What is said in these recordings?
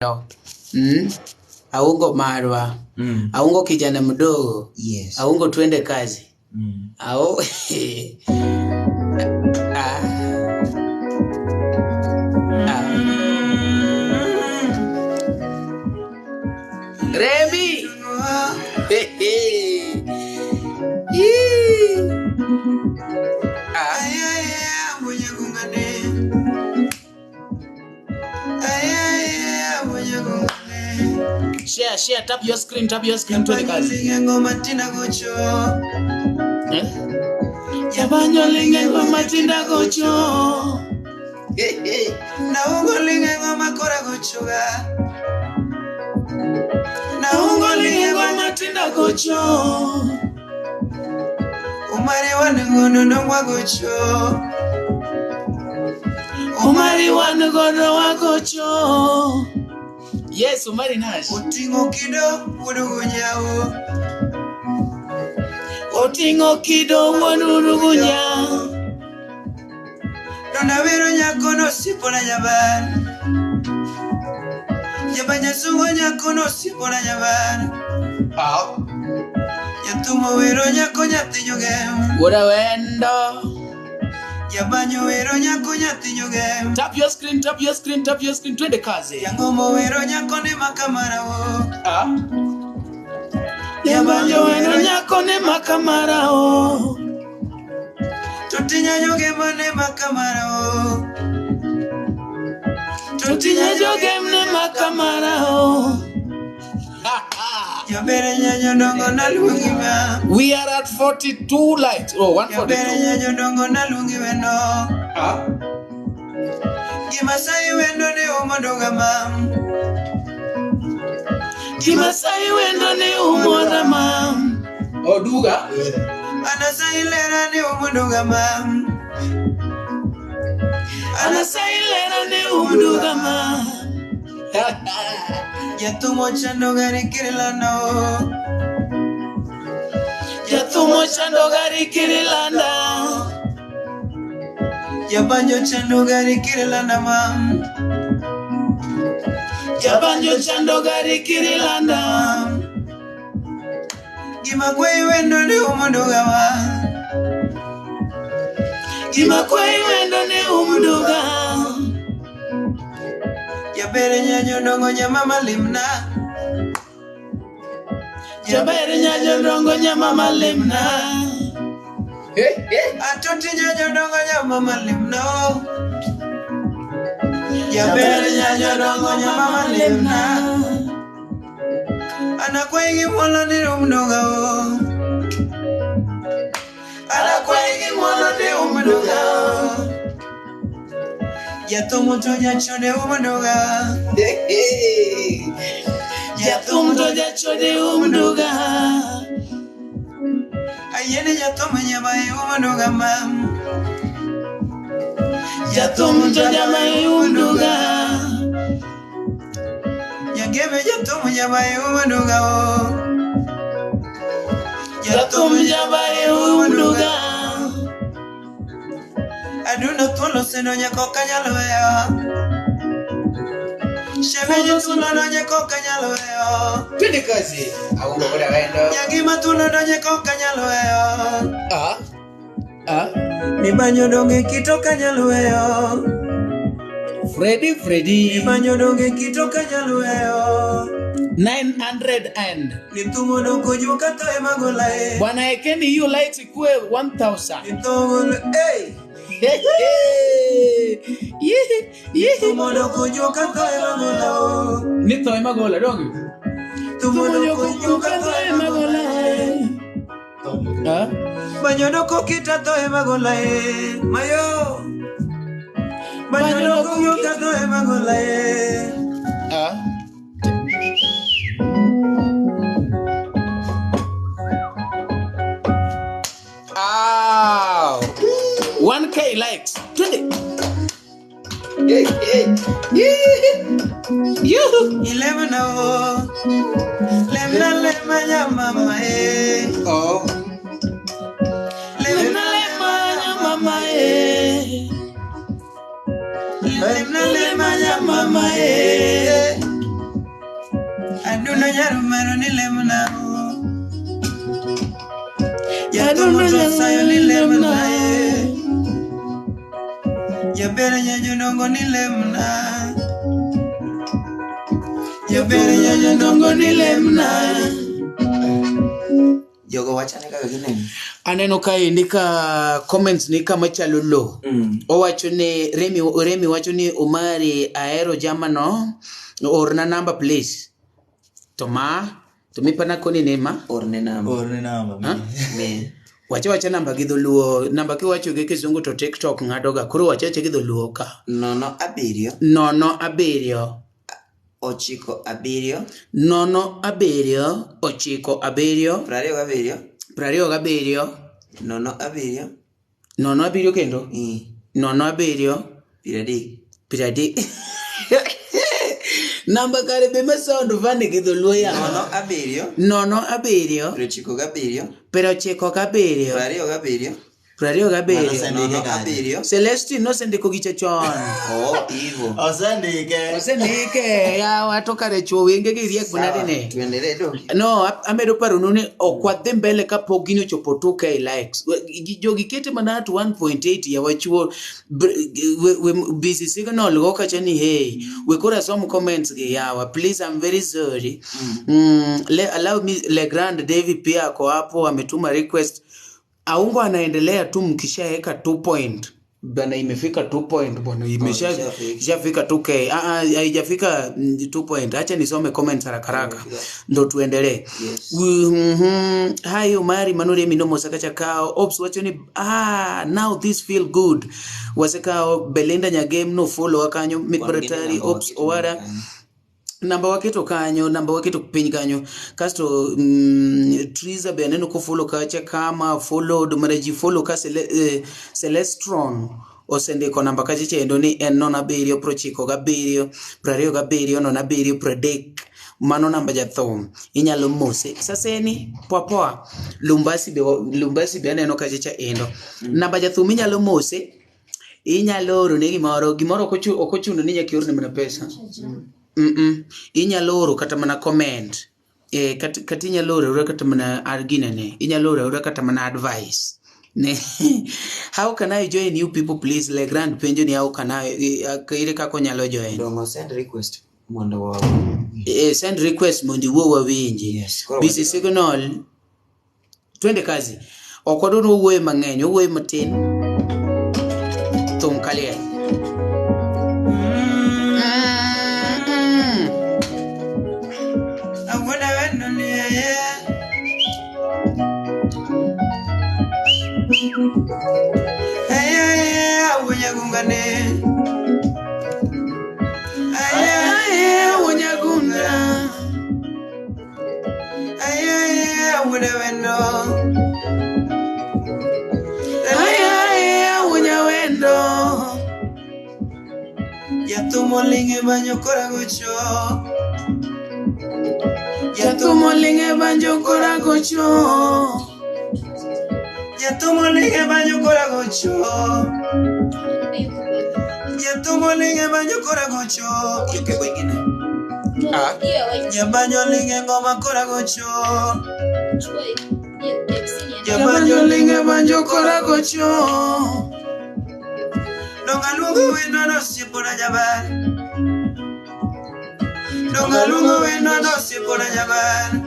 No. Aungo marwa. Aungo kijana mdogo. Yes. Aungo twende kazi. Au Remy. Share, tap your screen to the kazi. Yabanyo linge ngoma tinda gocho. Naungo linge ngoma kora gochuga. Naungo linge ngoma tinda gocho. Omari wangono nongwa gocho. Omari wangono wagocho. Yes, Omari Nash. Otingo kido wudugunyao. Otingo kido wudugunyao. Dona vero nyakono sipona nyaban. Yabanya sungo nyakono sipona nyaban. Yatumo vero nyako nyatinyo gem. Awendo. Yabanyo vero nyako nyatinyo gem. Tap your screen, twende kazi. Yangomo vero nyako ne makamara wo. Yabanyo vero nyako ne makamara wo. Totinya joge mane makamara wo. Totinya joge mane makamara wo. Yabere nyanyo dongo na lungi ma. We are at 42 likes. Oh, 142. Yabere nyanyo dongo na lungi weno. Gimasai wendo ne umodoga mam. Gimasai wendo ne umodoga mam. Oduga. Anasai lera ne umodoga mam. Anasai lera ne umodoga mam. Yatumo chando gari kirilano. Yatumo chando gari kirilanda. Yabanyo chando gari kirilanda mam. Yabanyo chando gari kirilanda. Gimakwei wendo ne umodoga mam. Gimakwei wendo ne umodoga. Yabere nyanyo dongo nyama malimna. Yabere nyanyo dongo nyama malimna. Atoti nyanyo dongo nyama malimna. Yabere nyanyo dongo nyama malimna. Anakwegi mwana ni umdoga o. Anakwegi mwana ni umdoga o. Yatumo toja chode umdoga. Yatumo toja chode umdoga. Ayene yatumo nyamae umdoga mam. Yatumo toja mai umdoga. Yagebe yatumo nyamae umdoga o. Yatumo nyamae umdoga. Aduna tolo seno nyako kanyalo ya. Shemenyo tulo nyako kanyalo ya. Twende kazi. Aungo Awendo. Yagima tulo nyako kanyalo ya. Mibanyo donge kito kanyalo ya. Freddy. Mibanyo donge kito kanyalo ya. 900 and. Nitumo dongo juka to emagola e. Bwana ekeni hiyo likes ikue 1000. Nitumo hey. Tumono kujuka to emagola o. Nito emagola dongi. Tumono kujuka to emagola e. Banyono kokita to emagola e. Mayo. Banyono kujuka to emagola e. Ow. 1K likes. 20. You. 11 oh. Lemna ya mama eh. Oh. Lemna ya mama eh. Lemna ya mama eh. mero ni lemna ya tomo sayo ni lemna ya bere nyanyo ndongo ni lemna ya bere nyanyo ndongo ni lemna Yogo wachane kaka gineno. Aneno ka indika comments ni kama chalo lo. Owacho ni Remi wacho ni Omari aero jamano orna number please. Tumi pana koni nema orne number. Me. Wacha namba gi dholuo namba ki wacho gi kizungu to TikTok ngadoga koro wacha gi dholuo ka. 0 7 ochiko abiriyo 0 7 ochiko abiriyo 27 27 0 abiriyo kendo 0 7 piradi namba kare be masound vane gi dholuo ya 0 7 ochiko abiriyo 22 Celestine no sendiko gicha chon. Ivo. Osendike ya watu kare chuo wenge gi riek bunadine. Tuendelee dogi. No, amedo paro nune okwadhe mbele ka pogini chopo 2k likes. Jogi kete mana to 1.8 ya wachuo we busy signal go kacha ni hey. We kora some comments gi yawa. Please, I'm very sorry. Allow me Le Grand David pia ako hapo ametuma request. Aungo anaendelea tu mkishaeka 2 point. Bana imefika 2 point bwana imeshafika 2k. Haijafika 2 point. Acha nisome comments haraka ndo tuendelee. Hi Omari manure minomo sakacha kao ops wacho ni now this feel good. Wasekao Belinda Nyagame no follow akanyo mikbaratari ops owara namba waketo kanyo namba waketo piny kanyo kasto Triza be aneno ko follow kacha kama followed maraji follow ka Celestron osendiko namba kacha chendo ni en 07 27 mano namba jathom inyalo mose saseni poa Lumbasi be aneno kacha cha endo namba jathom inyalo mose inyalo oro ne gimoro okochuno ni nyaki orne mana pesa inyalo oro kata mana comment kata inyalo oro kata mana arginane inyalo oro kata mana advice ne how can I join you people please Le Grand penjo ni how can I ire kako nyalo join dongo send request mondo send request mondo wo wawinji busy signal twende kazi okodo no wuoye mang'eny wuoye matin thum kalia Yatumo linge banyo koragocho Yatumo linge banyo koragocho Yatumo linge banyo koragocho Yatumo linge banyo koragocho Yuke wengine Yabanyo linge ngoma koragocho Yabanyo linge banyo koragocho Donga lungu weno no sipona jabal Donga lungu weno no sipona jabal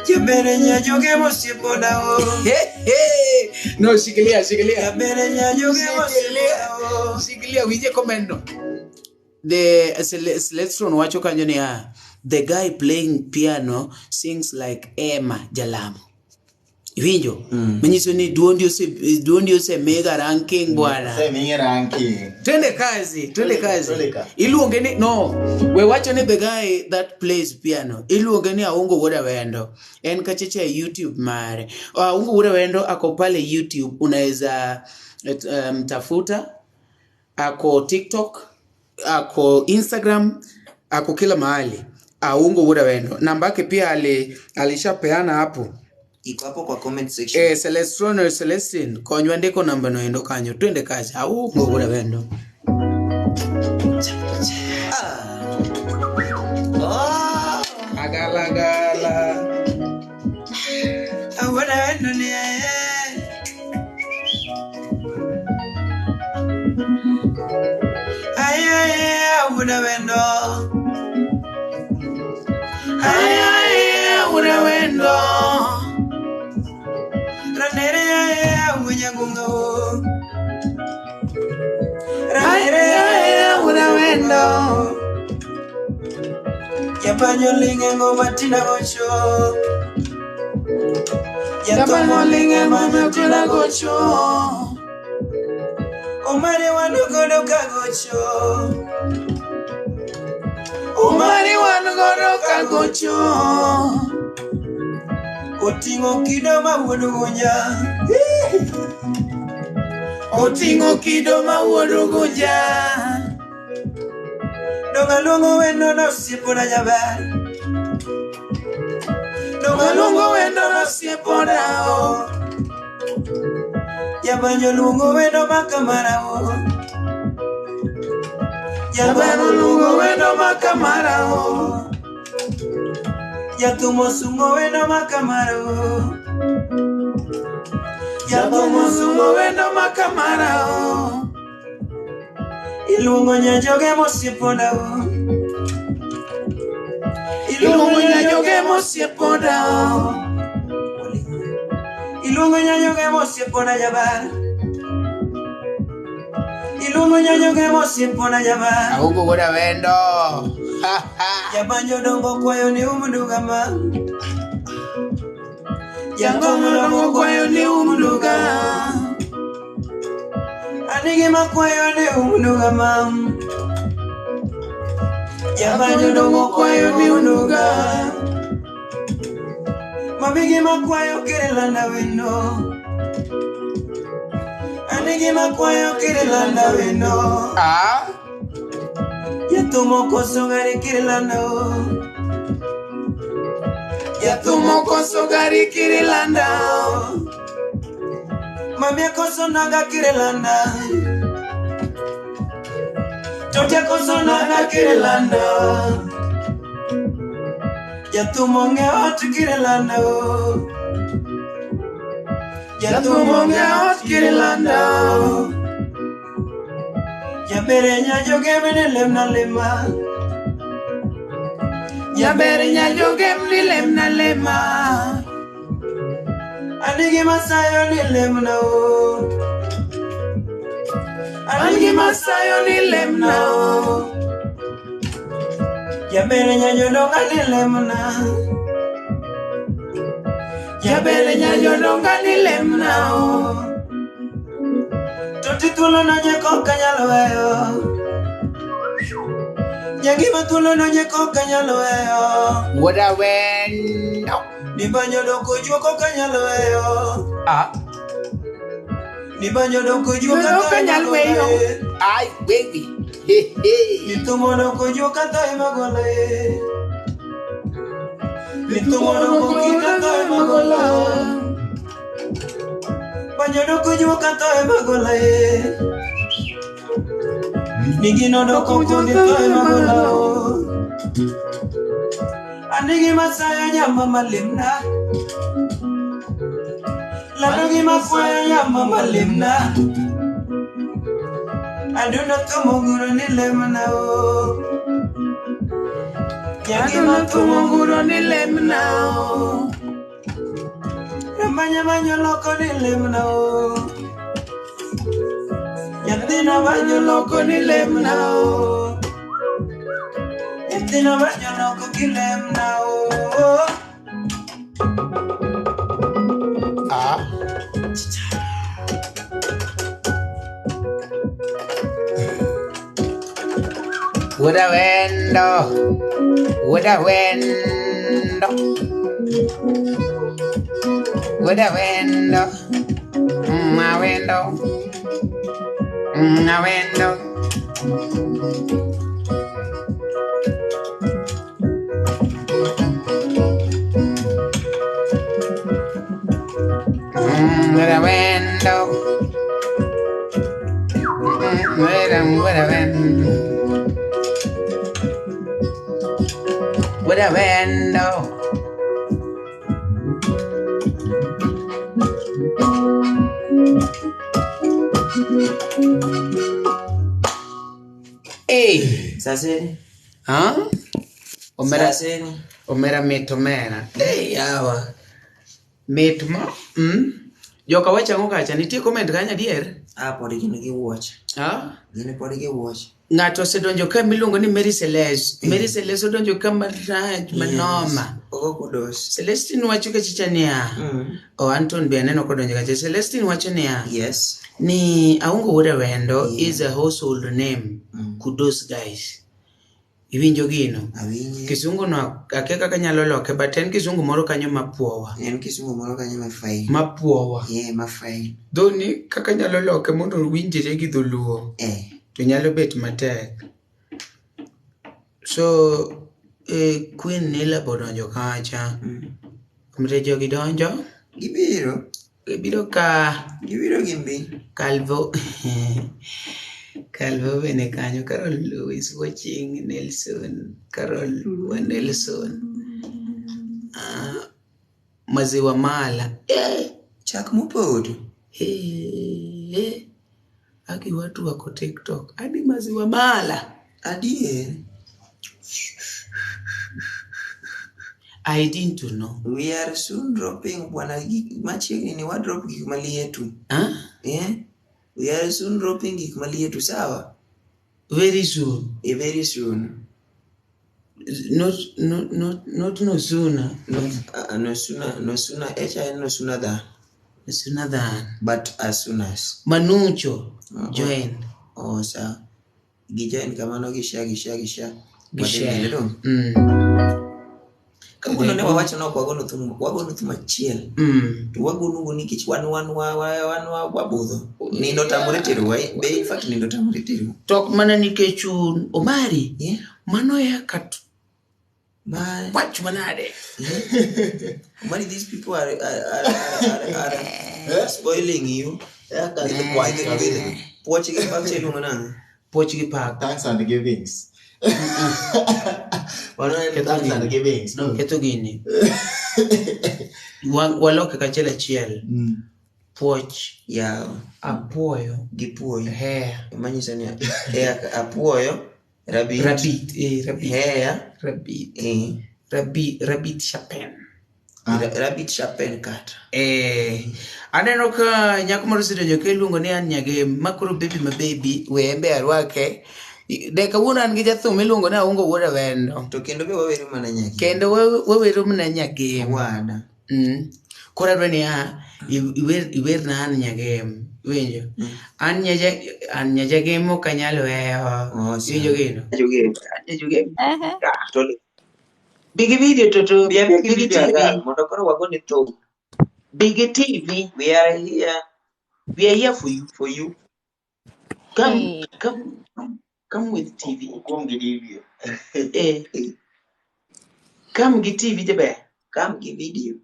Yabere nyajoge mo sipona o No, shikilia Yabere nyajoge mo sipona o Shikilia, wije komendo The Celestron wacho kanyo ni the guy playing piano sings like Emma Jalamo Winjo Menyiso ni duondi ose mega ranking bwana mega ranking Twende kazi Iluonge ni no we wacho ni the guy that plays piano iluonge ni Aungo Wuod Awendo en kachecha YouTube mare Aungo Wuod Awendo ako pale YouTube unaweza mtafuta ako TikTok ako Instagram ako kila mahali Aungo Wuod Awendo namba yake pia alishapeana hapo iko hapo kwa comment section Celestine konywa ndiko namba no endo kanyo twende kazi Aungo Wuod Awendo Awendo. Ay, Awendo. Ranere awunya gungo. Ranere Awendo. Yabanyo linge ngoma tina gocho. Yabanyo linge ngoma tina gocho. Omari wanugodo kagocho. Omari wanugodo kagocho. Otingo kido ma wuodugunya. Otingo kido ma wuodugunya. Dongalungo wendo no sipona jabar. Dongalungo wendo no sipona o. Yabanyo lungo wendo makamara o. Yabanyo lungo wendo makamara o. Yatumo sungo wendo makamara o. Yatumo sungo wendo makamara o. Ilungo nyajoge mosipona o. Ilungo nyajoge mosipona o. Ilungo nyajoge mosipona jabar. Ilungo nyajoge mosipona jabar. Aungo goda wendo. Yabanyo dongo kwayo ni umudugama. Yabanyo dongo kwayo ni umuduga. Anigi makwayo ni umudugama. Yabanyo dongo kwayo ni umuduga. Mabigi makwayo kirelanda wendo. Anigi makwayo kirelanda wendo. Ah? Yatumo kosogari kirelanda o. Yatumo kosogari kirelanda o. Mami kosonaga kirelanda. Tote kosonaga kirelanda. Yatumo ngeot kirelanda o. Yatumo ngeot kirelanda o. Yabere nyajoge mene lemna lema. Yabere nyajoge mene lemna lema. Anigi masayo ni lemna o. Anigi masayo ni lemna o. Yabere nyajodonga ni lemna. Yabere nyajodonga ni lemna o. Titulo no nyeko kanyalo weyo. Nyagima tulo no nyeko kanyalo weyo. Woda wendo. Nibanyo doko juko kanyalo weyo. Ah? Nibanyo doko juko Kanyalo weyo. Ay, baby. Nitumo doko juko toy magole. Nitumo doko juko toy magole. Banyo doko juko toy magole. Nigino doko juko toy magole. Anigi masaya nyama malimna. Ladogi masaya nyama malimna. Aduna tumunguro ni lemna o. Aduna tumunguro ni lemna o. Ramanya manyo loko ni lemna o. Yatina manyo loko ni lemna o. Yatina manyo loko ki lemna o. Ah? Woda wendo. Woda wendo. Woda wendo. Awendo. Awendo. Woda wendo. Woda wendo. Woda wendo. Hey. Saseni. Ha? Omera Saseni. omera metomera. Yawa. Metma. Joka wacha ngokacha nitie comment kanya dier. Podi gin gi watch. Gin podi gi watch. Ng'ato osedonjo ka miluongo ni Mary Celeste. Mary Celeste odonjo ka marach manoma. Ogokudos. Celestine wacho ka chicha niya. Anton be aneno kodonjo ka. Celestine wacho niya. Yes. Ni Aungo Wuod Awendo is a household name. Kudos guys. Iwinjo gino. Kisungu no akia kaka nyalo loke but en kisungu moro kanyo mapuowa. En kisungu moro kanyo mafai. Mapuowa. Mafai. Doni kaka nyalo loke mondo winjire gi dholuo. To nyalo bet matek. So Queen Nila bodonjo kacha. Kumre jogi donjo? Gibiro ka. Gibiro gimbi. Calvo. Calvo bene kanyo. Carol Lewis watching Nelson. Carol Nelson. Maziwa Mala. Chak mupodo. Aki watu wako TikTok. Adi Maziwa Mala. Adier. I didn't know. We are soon dropping bwana machiegni ni wadrop gik malietu. We are soon dropping gik malietu sawa. Very soon. Very soon. Not no sooner. No sooner. Echa no sooner than. No sooner than. But as soon as. Manucho join. Sa. Gijoin kamano gisha. Kamuno ne wawacho no wagono thum achiel. To wagono ni kich wan wabudho. Nindo tamore tero be in fact nindo tamore tero. Tok mana nikech Omari. Mano ya kat. Watch manade. Omari, these people are spoiling you. Pochige pak chelo ngana. Pochige pak. Thanks and givings. Thanks and givings. No. Keto gini. Waloke kachela chiel. Poch. Apuoyo. Gipuoyo. Hair. Manyisa ni apuoyo. Rabbit. Hair. Rabbit Chapin. Rabbit Chapin cat. Aneno ka nyako moro sidonjo ka iluongo ni an nyage makoro baby ma baby wembe arwake. Deka wuona an gi jathum iluongo ni Aungo Wuod Awendo. To kendo be wawero mana nyage. Kendo wawero mana nyage. Wada. Kora dwani iwer na an nyage. Winjo. An nyage mo kanyalo weyo. Winjo gino. Big video to Big TV. Mondo koro wagone to. Big TV. We are here. We are here for you. For you. Come with TV. Come give video. Come give TV tebe. Come give video.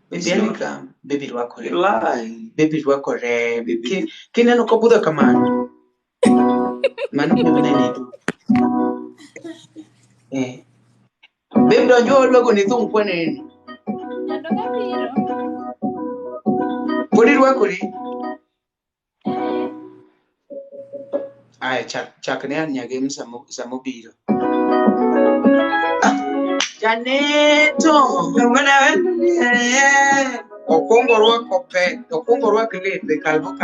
Baby come. Baby wako re. Lie. Baby wako re. Baby. Kina no kabuda kamano. Manu baby nani tu. Baby donjo luego ni thum kwa nini. Podi wako re. Ay, chak ne an nyage samobiro. Janeto. Okongo rwako pe. Okongo rwako lepe kalbo.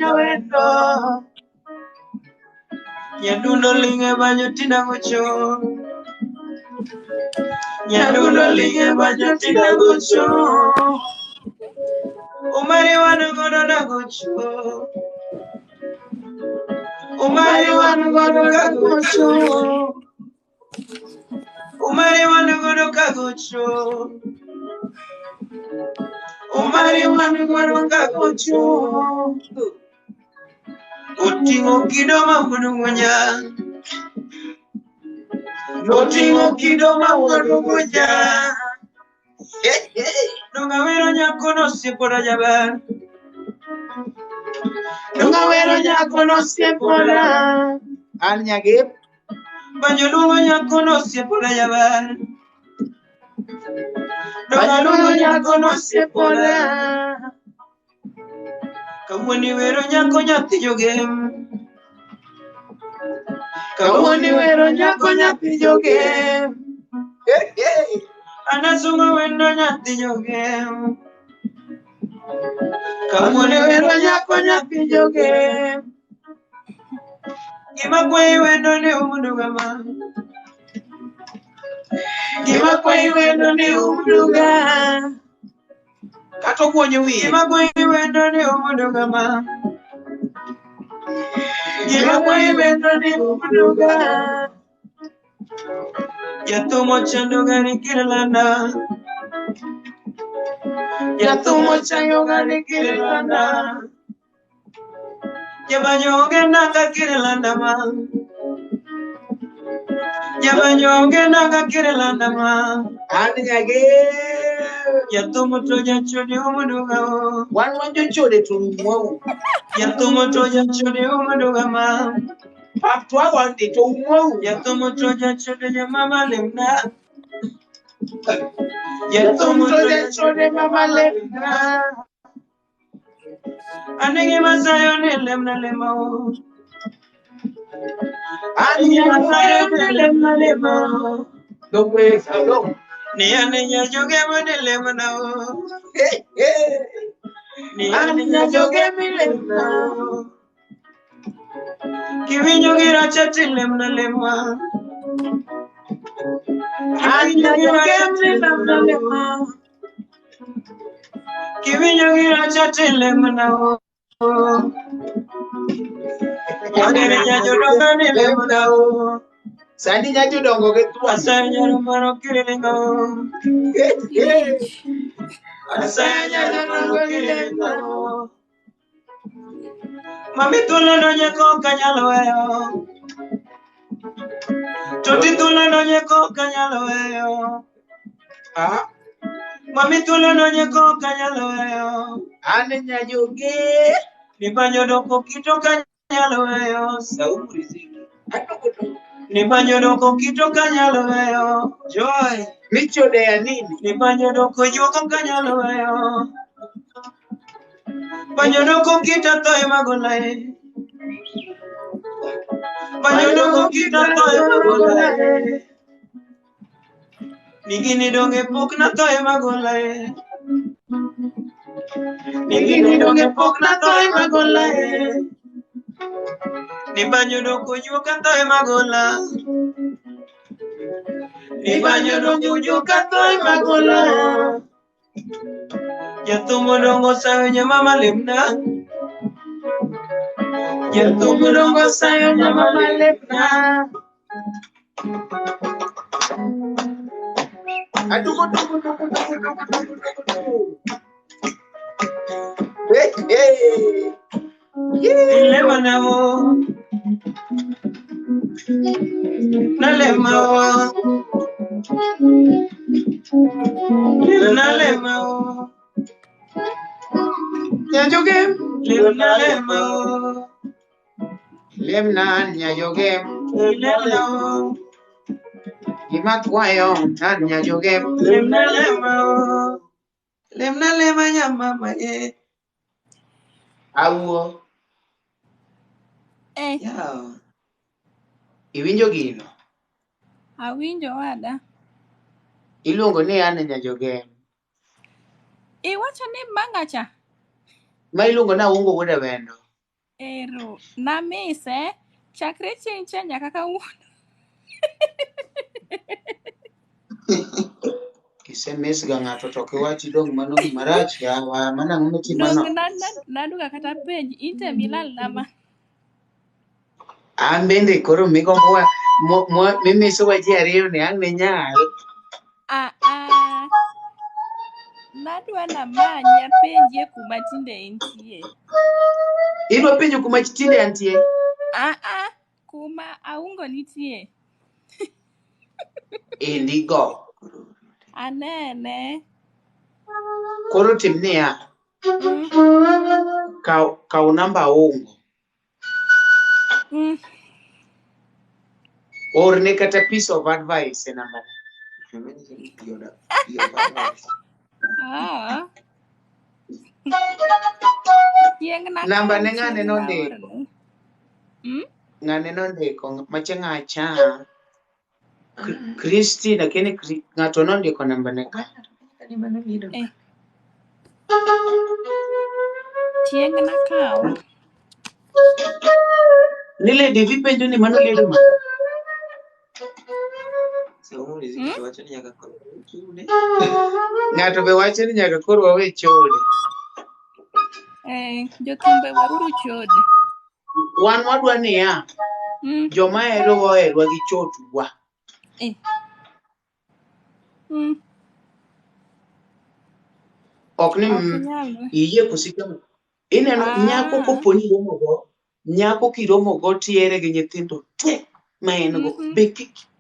Awendo. Nyadundo linge banyo tina gocho. Omari wanu godo na gocho. Omari wanu godo ka gocho. Otingo kidoma mununya. Nongawero nyako no siepora jabar. An nyage. Banyo lungo nyako no siepora jabar. Dogano nyako no sepona. Kawoni wero nyako nyathi jogem. Kawoni wero nyako nyathi jogem. Anasuma wendo nyathi jogem. Kawoni wero nyako nyathi jogem. Gima kwe wendo ne umudugama. Gima kwe wendo ne umuduga. Kato kuonyo wiye. Gima kwe wendo ne umudugama. Gima kwe wendo ne umuduga. Yatumo chandoga ni kirlanda. Yatumo chandoga ni kirlanda. Yabanyoge nanga kirlanda ma. Yabanyoge nanga kirlanda ma. Ani nyage. Yatumo toja chodi umuduga o. Wan wanjo chode tumuwa. Yatumo toja chodi umuduga ma. Paktua wandi tumuwa. Yatumo toja chodi ya mama lemna. Yatumo toja chodi mama lemna. Anigi masayo ne lemna lemo. Anigi masayo ne lemna lemo. Don't wait, don't. Ni aninya joge mo ne lemna o. Ni aninya joge mi lemna o. Kiwinyo gira chati lemna lemwa. Aninya joge mi lemna lemwa. Kiwinyo gira chati lemna o. Aninya joge mi lemna o. Sandi nyajo dongo ke tu asanya rumaro kirengo. Asanya rumaro kirengo. Mami tula no nyeko kanyalo yo. Toti tula no nyeko kanyalo yo. Ah. Mami tula no nyeko kanyalo yo. Ane nyajo ge. Ni banyo doko kito kanyalo yo. Saumu riziki. Ni banyo doko kito kanyalo yo. Joy. Micho de ya nini? Ni banyo doko yuko kanyalo yo. Banyo doko kita toy magolay. Banyo doko kita toy magolay. Nigini donge pok na toy magolay. Nigini donge pok na toy magolay. Ni banyo doko yuko toy magola. Ni banyo doko yuko toy magola. Yatumo dongo sayo nya mama lemna. Yatumo dongo sayo nya mama lemna. Adugo. Hey. Lemana wo. Nalema wo. Nalema wo. Nyajogem. Nalema wo. Lemna nyajogem. Lemna wo. Imakwayo nyajogem. Lemna wo. Lemna nyamama ye. Awo. Yeah. Iwinjo gino? Awinjo wada. Iluongo ni ane nyajogem. Iwacho ni mangacha? Ma iluongo na Aungo Wuod Awendo. Ero, na mise, chakre chieng' cha nyaka kawuono. Kisemis ga ng'ato to kiwachi dong mano marach ya mana ng'uti mano. Dong naduga kata penj, inte milal nama. An bende koro migombo mimiso waji ariyo ni ang' ne nyal. Nadwa na manya penje kuma tinde entie. Idwa penjo kuma tinde entie? Kuma Aungo nitie. Indigo. Anene. Koro tim niya. Kau namba Aungo. Or ne kata piece of advice e namba. Ah. Yang nak Namba kau ne ngane cium no dawar ndiko. ni. Ngane no ndiko mache ngacha. Kristi lakini ngato no ndiko namba ne ka. Eh. Yang nak kau. Nile divi penjo ni mano ledo ma. Ngato be wacho ni nyaka koro wawe chode. Jothumbe weruru chode. Wan wadwa ni ya. Joma ero waerwa gi chotwa. Ok ni iye kusika. Ineno nyako koponi romo go. Nyako kiromo go tiere gi nyithindo te ma en go.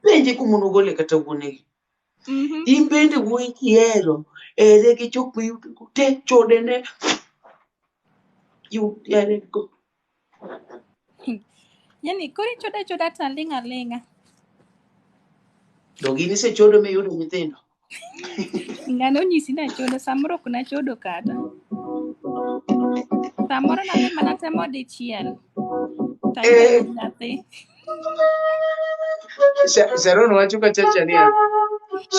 Benje kumuno gole kata wuonegi. Imbende wuoi kiero ere gi chok mi te chode ne. You yare go. Yani kori choda ta linga. Dogini se chodo me yudo nyithindo. Ngano nyisi na chodo samoro kuna chodo kata. Samoro na dhi mana temo di chiel. Tayo nyathi. Sharon wacho ka chachania.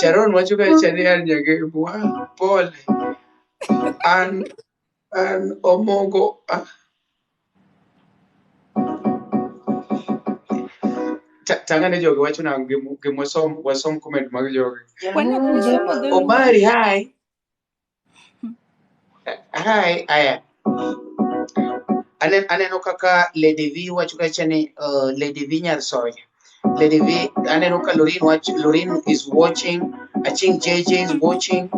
Sharon wacho ka chachania nyage bwa pole. An omogo. Tangane jogi wacho na wasom comment mag jogi. Omari hi. Hi aya. Aneno kaka Lady V wacho ka chani Lady V Nyarsoya. Lady V aneno ka Lorin is watching. I think JJ is watching.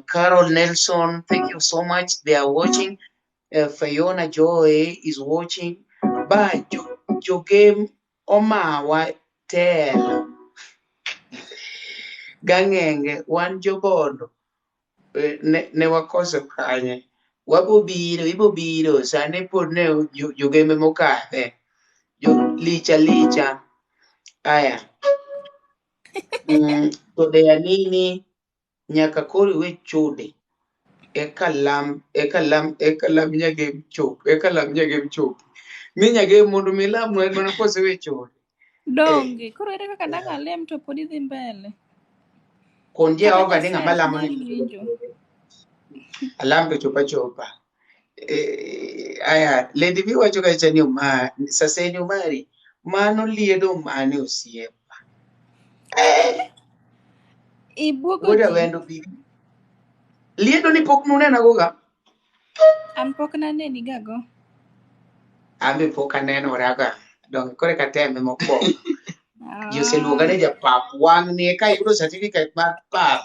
Carol Nelson, thank you so much. They are watching. Fiona Joy is watching. But your game Oma tell gangenge wan jobondo ne wakoso kanye ibo biro sane pod ne jogembe mokadhe jo licha aya to de nini nyaka kori we chode ekalam nyagem chop mi nyagem mondo milam no en kose we chode donge koro ere kaka danga lem to podi dhi mbele kon Jehova ni ng'ama lamo ni alam to chopa aya Lady V wacho ka chani saseni Omari mano liedo mane osiepa ibuogo ji Awendo bi liedo ni pok nunena goga an pok naneni gago ambe pok anenora ga dong kore ka teme mokwongo Joseluoga ne japap wang' ni ka yudo certificate mar pap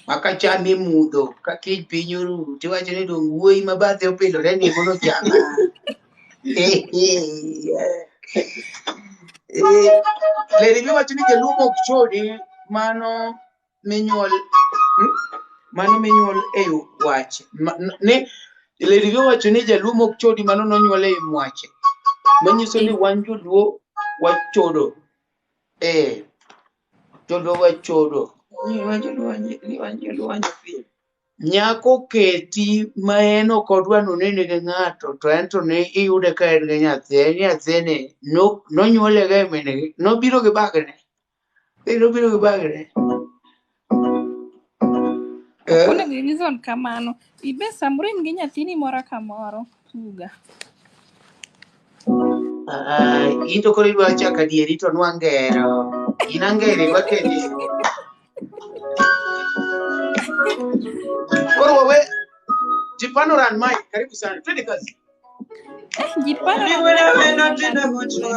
maka chami mudho ka kiny piny oru tiwacho ni dong wuoyi ma bathe opilore ni mono chama Lady V wacho ni jaluo ok chodi mano minyuol e wache ni Lady V wacho ni jaluo ok chodi mano nonyuol e mwache manyiso ni wan joluo wachodo joluo wachodo nyako keti ma en ok odwa nonene gi ng'ato to en to ne iyude ka en gi nyathine nonyuole ga minegi nobiro gi bagne Kuna reason kamano ibe samoro in gi nyathini moro kamoro tuga ito koro idwa chako adieri to nwangero inangeri wakendi koro wawe jipano ran mai karibu sana twende kazi jipano ran wendo tina gocho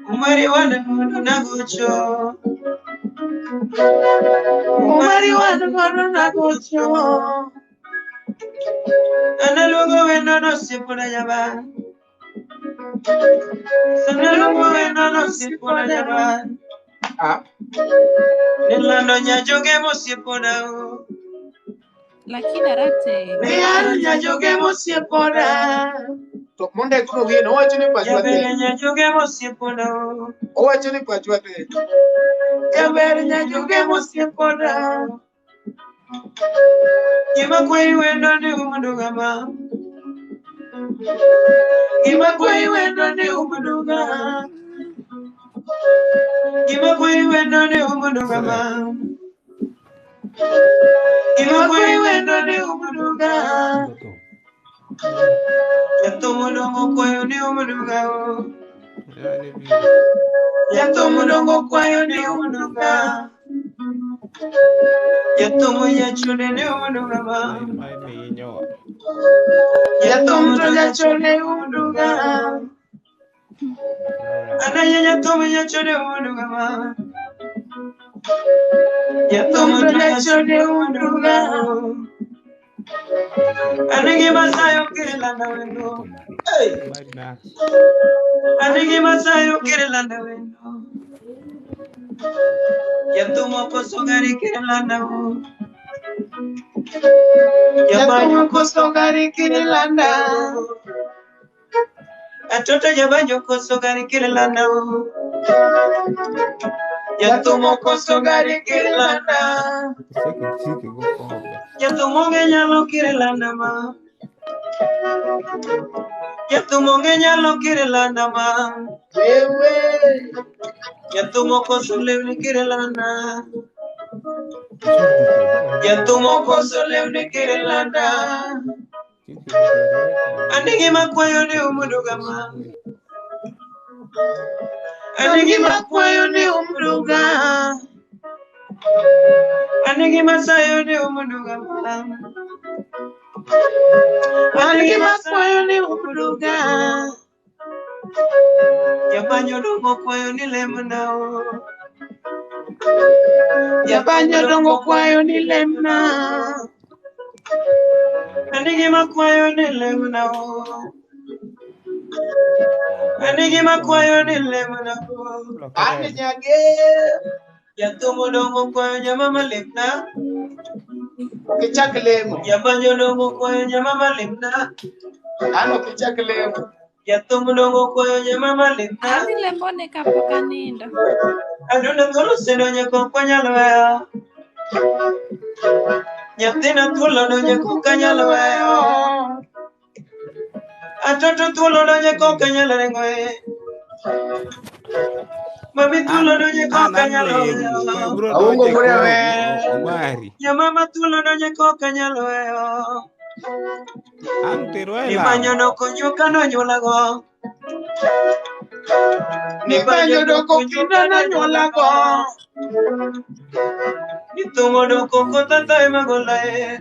Omari wana nagocho analugo wendo no sipuna jaba nilando nyajoge mosipuna lakini arate nyajoge mosipuna to monde kuno wiye owacho ni pachwa te nyajuge mosiepoda owacho ni pachwa te jaber nyajuge mosiepoda gima kwai wendo ni umudugama gima kwai wendo ni umudugama gima kwai wendo ni umudugama gima kwai wendo ni umudugama Yatomudongo kwayo ni umuduga Yatomudongo kwayo ni umuduga Yatomu yachune ni umuduga Yatomu yachune umuduga Anaya yatomu yachune umuduga Yatomu yachune umuduga Anigi masayo kirelanda wendo Anigi masayo kirelanda wendo Yatumo kosogari kirelanda wo Yabanyo kosogari kirelanda Atoto yabanyo kosogari kirelanda wo Yatumo kosogari kirelanda Yatumo nyalo kirelanda ma Yatumo nyalo kirelanda ma Wewe Yatumo kosogari kirelanda Yatumo kosogari kirelanda Anigi makwayo ni umuduga ma Anigi makwayo ni umuduga Anigi masayo ni umuduga ma Anigi makwayo ni umuduga Yabanyo dongo kwayo ni lemna Yabanyo dongo kwayo ni lemna Anigi makwayo ni lemna Anigi makwayo ni lemna Ani nyage Yatumo dongo kwayo nyamama lemna Kichaklemo Yabanyo dongo kwayo nyamama lemna Ano kichaklemo Yatumo dongo kwayo nyamama lemna Ani lembone kapoka nindo. Aduna tolo seno nyako kwanyalwea Nyatina tulo no nyako kanyalwea Atoto tulo no nyako kanyalwea Mami tulo no nyako kanyalwea Aungo Omari. Nyamama tulo no nyako kanyalwea Anteruela. Nibanyo no konyuka no nyulago Nibanyo no konyuka no nyulago Nitumo no kokota imagolae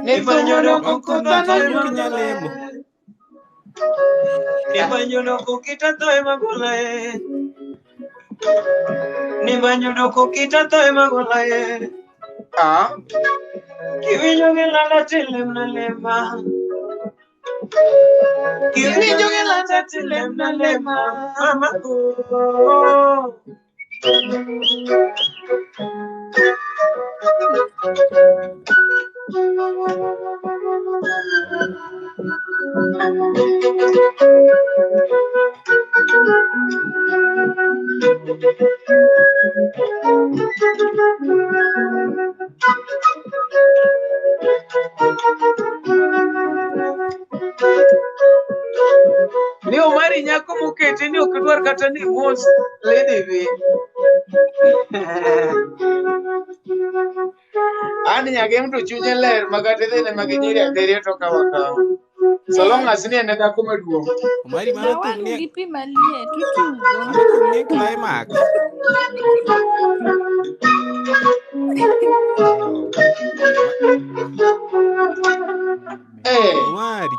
Nibanyo no kokota no nyulago Nibanyo no kokita to imagolae Nibanyo no kokita to imagolae Kiwinyo gelala tilemna lema Kiwinyo gelala tilemna lema Mama Ni Omari nyako mukete ni okidwar kata ni mos lady vi Ani nyage mtu chunye ler magate dene maginyiri ateria toka waka So long as ni ene dako maduong Omari mano Rawan tumne. gipi malie tutugo. Mano tumne climax. Omari.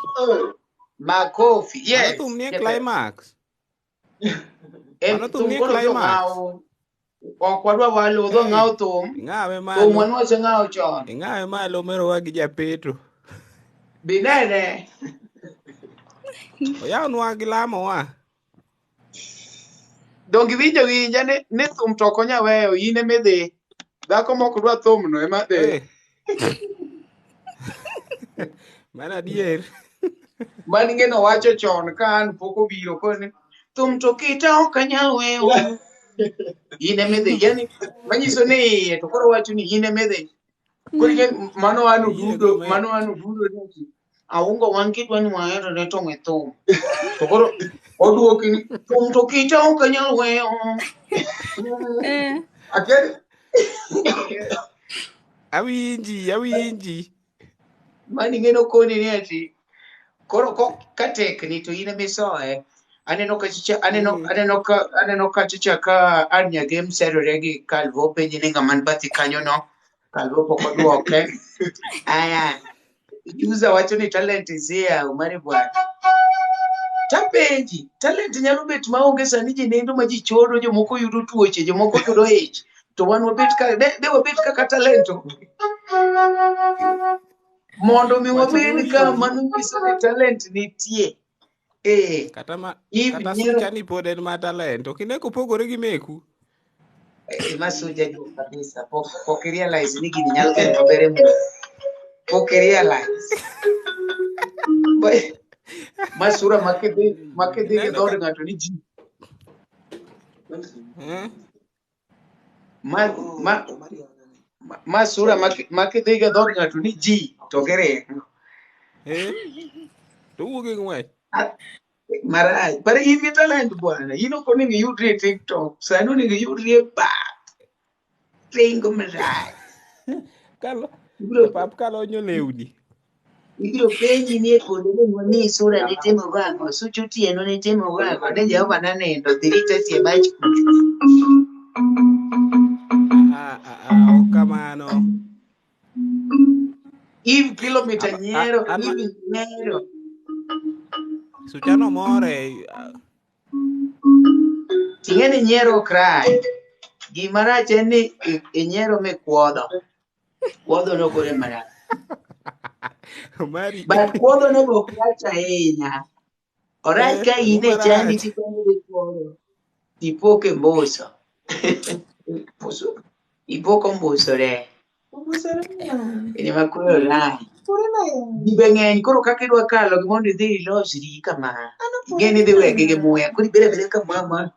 Makofi yes Mano tumne climax. Mano tum tumne koro climax. Okwadwa walodho ngao tum Ingawe Tum malo. wanwache ngao chon Ingawe malo mero wagi japeto. Binene Oya unwa gilamo wa. Dongi winjo winja ni thum to konya weyo ine midhi Dhako moko dwa thum no ema dhi Mana dier. Mani ngeno wacho chon kan poko biro kone. Tum to kita okanyal weyo. Ine medhe yani manyiso ni to koro wacho ni ine medhe. Kuri ke mano Ayie go me. anu dudo ni. Aungo wan kitwa ni wahero ne tong' e thum. To koro oduoki ni tum to kita okanyal weyo. Eh. Akere Awinji. mani ngeno koni ni ati koro ka tekni to ine misoe. Aneno ka chicha ka anya game serore gi Calvo penji ni ngaman bati kanyo no. Calvo poko duoke. Aya. User wacho ni talent is here Omari bwana. Tapenji, talent nyalo bet maonge sani ji nindo ma ji chodo jomoko yudo tuoche, jomoko yudo ich. To wan wabet ka de wabet kaka talento. Mondo mi Wacho ni wabed ka winji. mano nyiso ni talent nitie. Eh, if Kata nyero sucha ni pod en ma talento. Kine kopogore gi meku. masuja juu kabisa. Pok realize ni gini nyalo kendo mabere mu. Pok realize. Masura makede ke Ineno ka. dhood ng'ato ni ji. Eh? Masura makede ke dhood ng'ato ni ji to gere. Eh? To wuok gi ng'wech. Maraj. But in your talent bwana. You know koning yudre TikTok. Sanu ni yudre ba. Tengo maraj. Kalo. E pap kalonyo lewni. Ibiro penji ni kuonde ni sura ni timo gako. Suchu tieno ni timo gako. Ne Jehova nanendo. Dhirita tie bach. Ok kamano. If kilomita nyero. Suchano more. Ting'eni nyero cry. Gimara cheni inyero me kuodo. Kuodo no kore maraj. Omari. But kuodo no go crash ahinya. Orach ka ine chandi Umarach. tikonyo gi kuodo. Ipoke mboso. Ipoko mboso re. Ini makuro lai. Dibe ng'eny koro kaka idwa kalo gimondo idhi ilosri kama. Igeni dhi wegi gi muya. Koro ibere kama ma.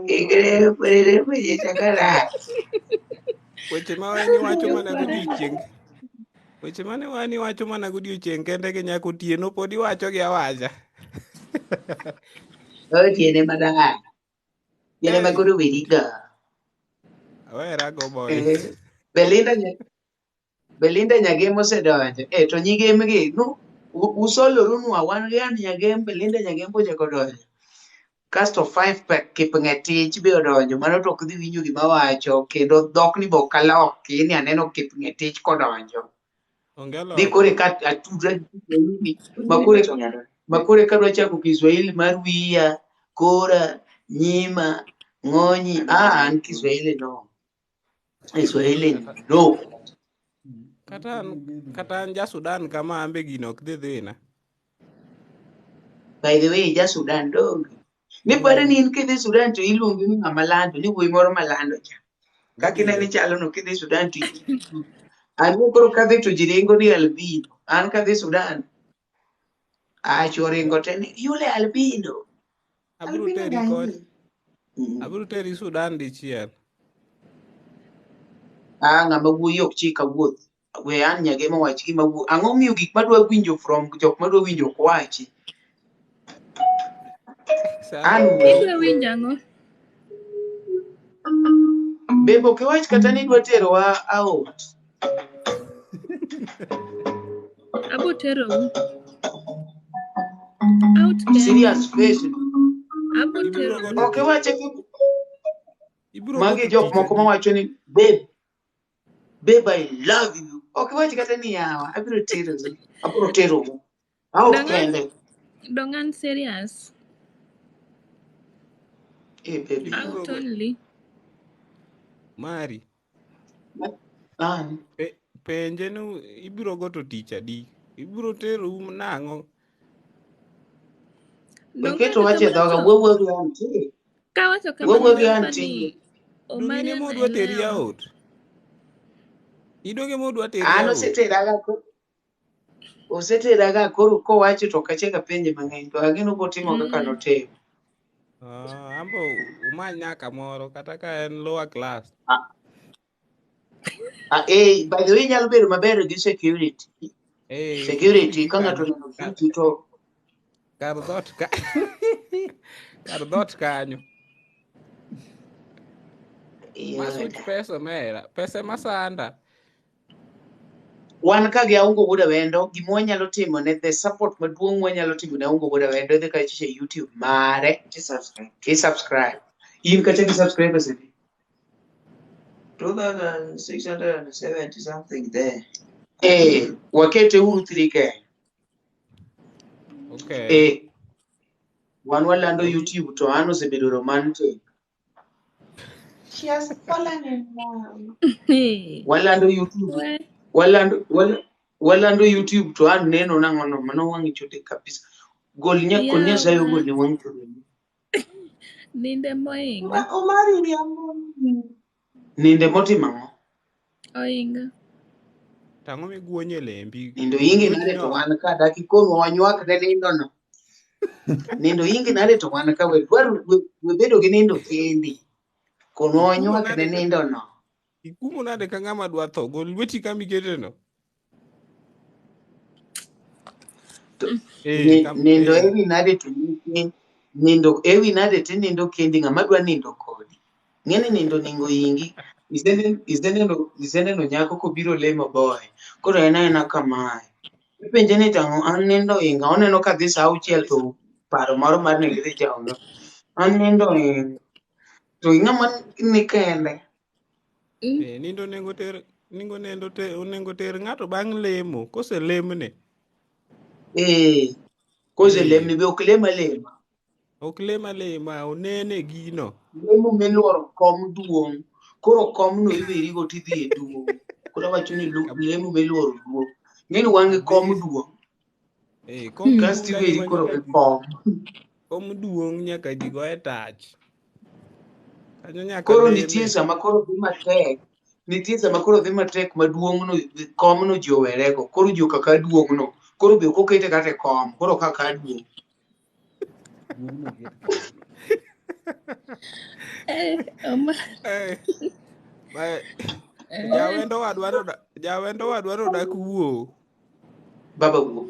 Igere pwede chakara. Weche ma wani wacho mana godiochieng'. Weche mane wani wacho mana godiochieng' kende gi nyako tieno pod iwacho gi awacha. Tiene madang'ani. Tiene makuro weriga. Awera go boy. Belinda Nyagem osedonjo. To nyigem gi usoloru nwa wan gi an Nyagem Belinda Nyagem bochako donjo. Kasto 5 Kipng'etich be odonjo. Mano to ok dhi winjo gima wacho. Kendo dhok ni bok kalok. Kini aneno Kipng'etich kodonjo. Onge Dhi loko. kore ka atudra Kiswahili. Makore kadwa chako Kiswahili mar wiya, kora, nyima, ng'onyi. An Kiswahili no. Kiswahili no. Kata an ja Sudan kama ambe gino ok dhi dhina. By the way, ja Sudan dog. Ni pare ni in kidhi Sudan to iluongi ni ng'ama lando, ni wuoyi moro malando cha. Kaki ne ni chalo no kidhi Sudan to an koro kadhi to jiringo ni albino. An kadhi Sudan. Chuo ringo te ni yule albino. Abiro teri kod. Abiro teri Sudan dichiel. Ng'ama wuoyi ok chik awuoth. We an Nyagem wach gima wuo. Ang'o miyo gik madwa winjo from jok madwa winjo kwachi. Idwa winjo ang'o? Bebo kiwach kata ni dwa tero wa out. Abo tero out kende. Serious question. Abo tero. Okay, wache Ibiro magi jok moko mawacho ni babe I love you. Okay, wache kata ni yawa. Abiro tero. Out kende. Dongan serious. Baby. Out only. Mari. Penje nu ibiro go to tich adi. Ibiro tero nang'o. Keto wache dhoga wuoyo gi anti. Ka wacho kamano ni Omari ne modwa teri out. Idonge modwa teri Ano out. setera ga ko. oseteraga koro kowacho to kacheka penje mang'eny to ageno kotimo kaka notimo. Ambo umany nyaka moro kata ka en lower class. By the way, nyalo bedo maber gi security. Security ka ng'ato neno kiti to kar dot kanyo. Masuch pesa mera, pesa masanda. Wan ka gi Aungo Wuod Awendo, gima wanyalo timo ne the support maduong' wanyalo timo ne Aungo Wuod Awendo idhi ka ichiche YouTube mare ki subscribe. In kata ki subscribe sidi 2670 something there. Wakete uru 3K. Okay. Wan walando YouTube to an osebedo romantic. She has fallen in love. Walando YouTube. Walando YouTube to an neno nang'ono mano wang'i chote kabisa. Gol nyakonya sayo gol ni wang'i chote. Ninde moinga. Omari riambo. Ninde motimang'o? Oinga. Tang'o miguonye lembi. Nindo ingi nade to wan ka daki kono wanywak ne nindo no. Nindo ingi nade to wan ka we bedo gi nindo kendi. Kono wanywak ne nindo no. Ikumo nade ka ng'ama dwa tho gol lweti kama ikete no. Nindo ewi nade to nindo ewi nade te nindo kendi ng'ama dwa nindo kodi. Ng'eni nindo ningo ingi. Iseneno nyako kobiro lemo boy. Koro ena kamae. Ipenje ni tang'o an nindo inga. Oneno ka dhi sa 6 to paro maro mar ni gidhi chawno. An nindo inga. To ng'ama ni kende. Nindo nengo ter ng'ato bang' lemo. Kose lemne. Kose lemne be ok lema lema. Ok lema onene gino. Lemo miluoro kom duong'. Koro kom no ibirigo tidhi e duong'. Koro wacho ni lemo miluoro duong'. Ng'eni wang'e kom duong'. Kasti ibiri koro gi kom. Kom duong' nyaka ji go e tach. Koro nitie sama koro dhi matek. Nitie sama koro dhi matek maduong' no kom no ji owerego. Koro ji kaka duong' no. Koro be okokete kate kom. Koro kaka duong'. Jawendo wadwaro dak wuo. Baba wuo.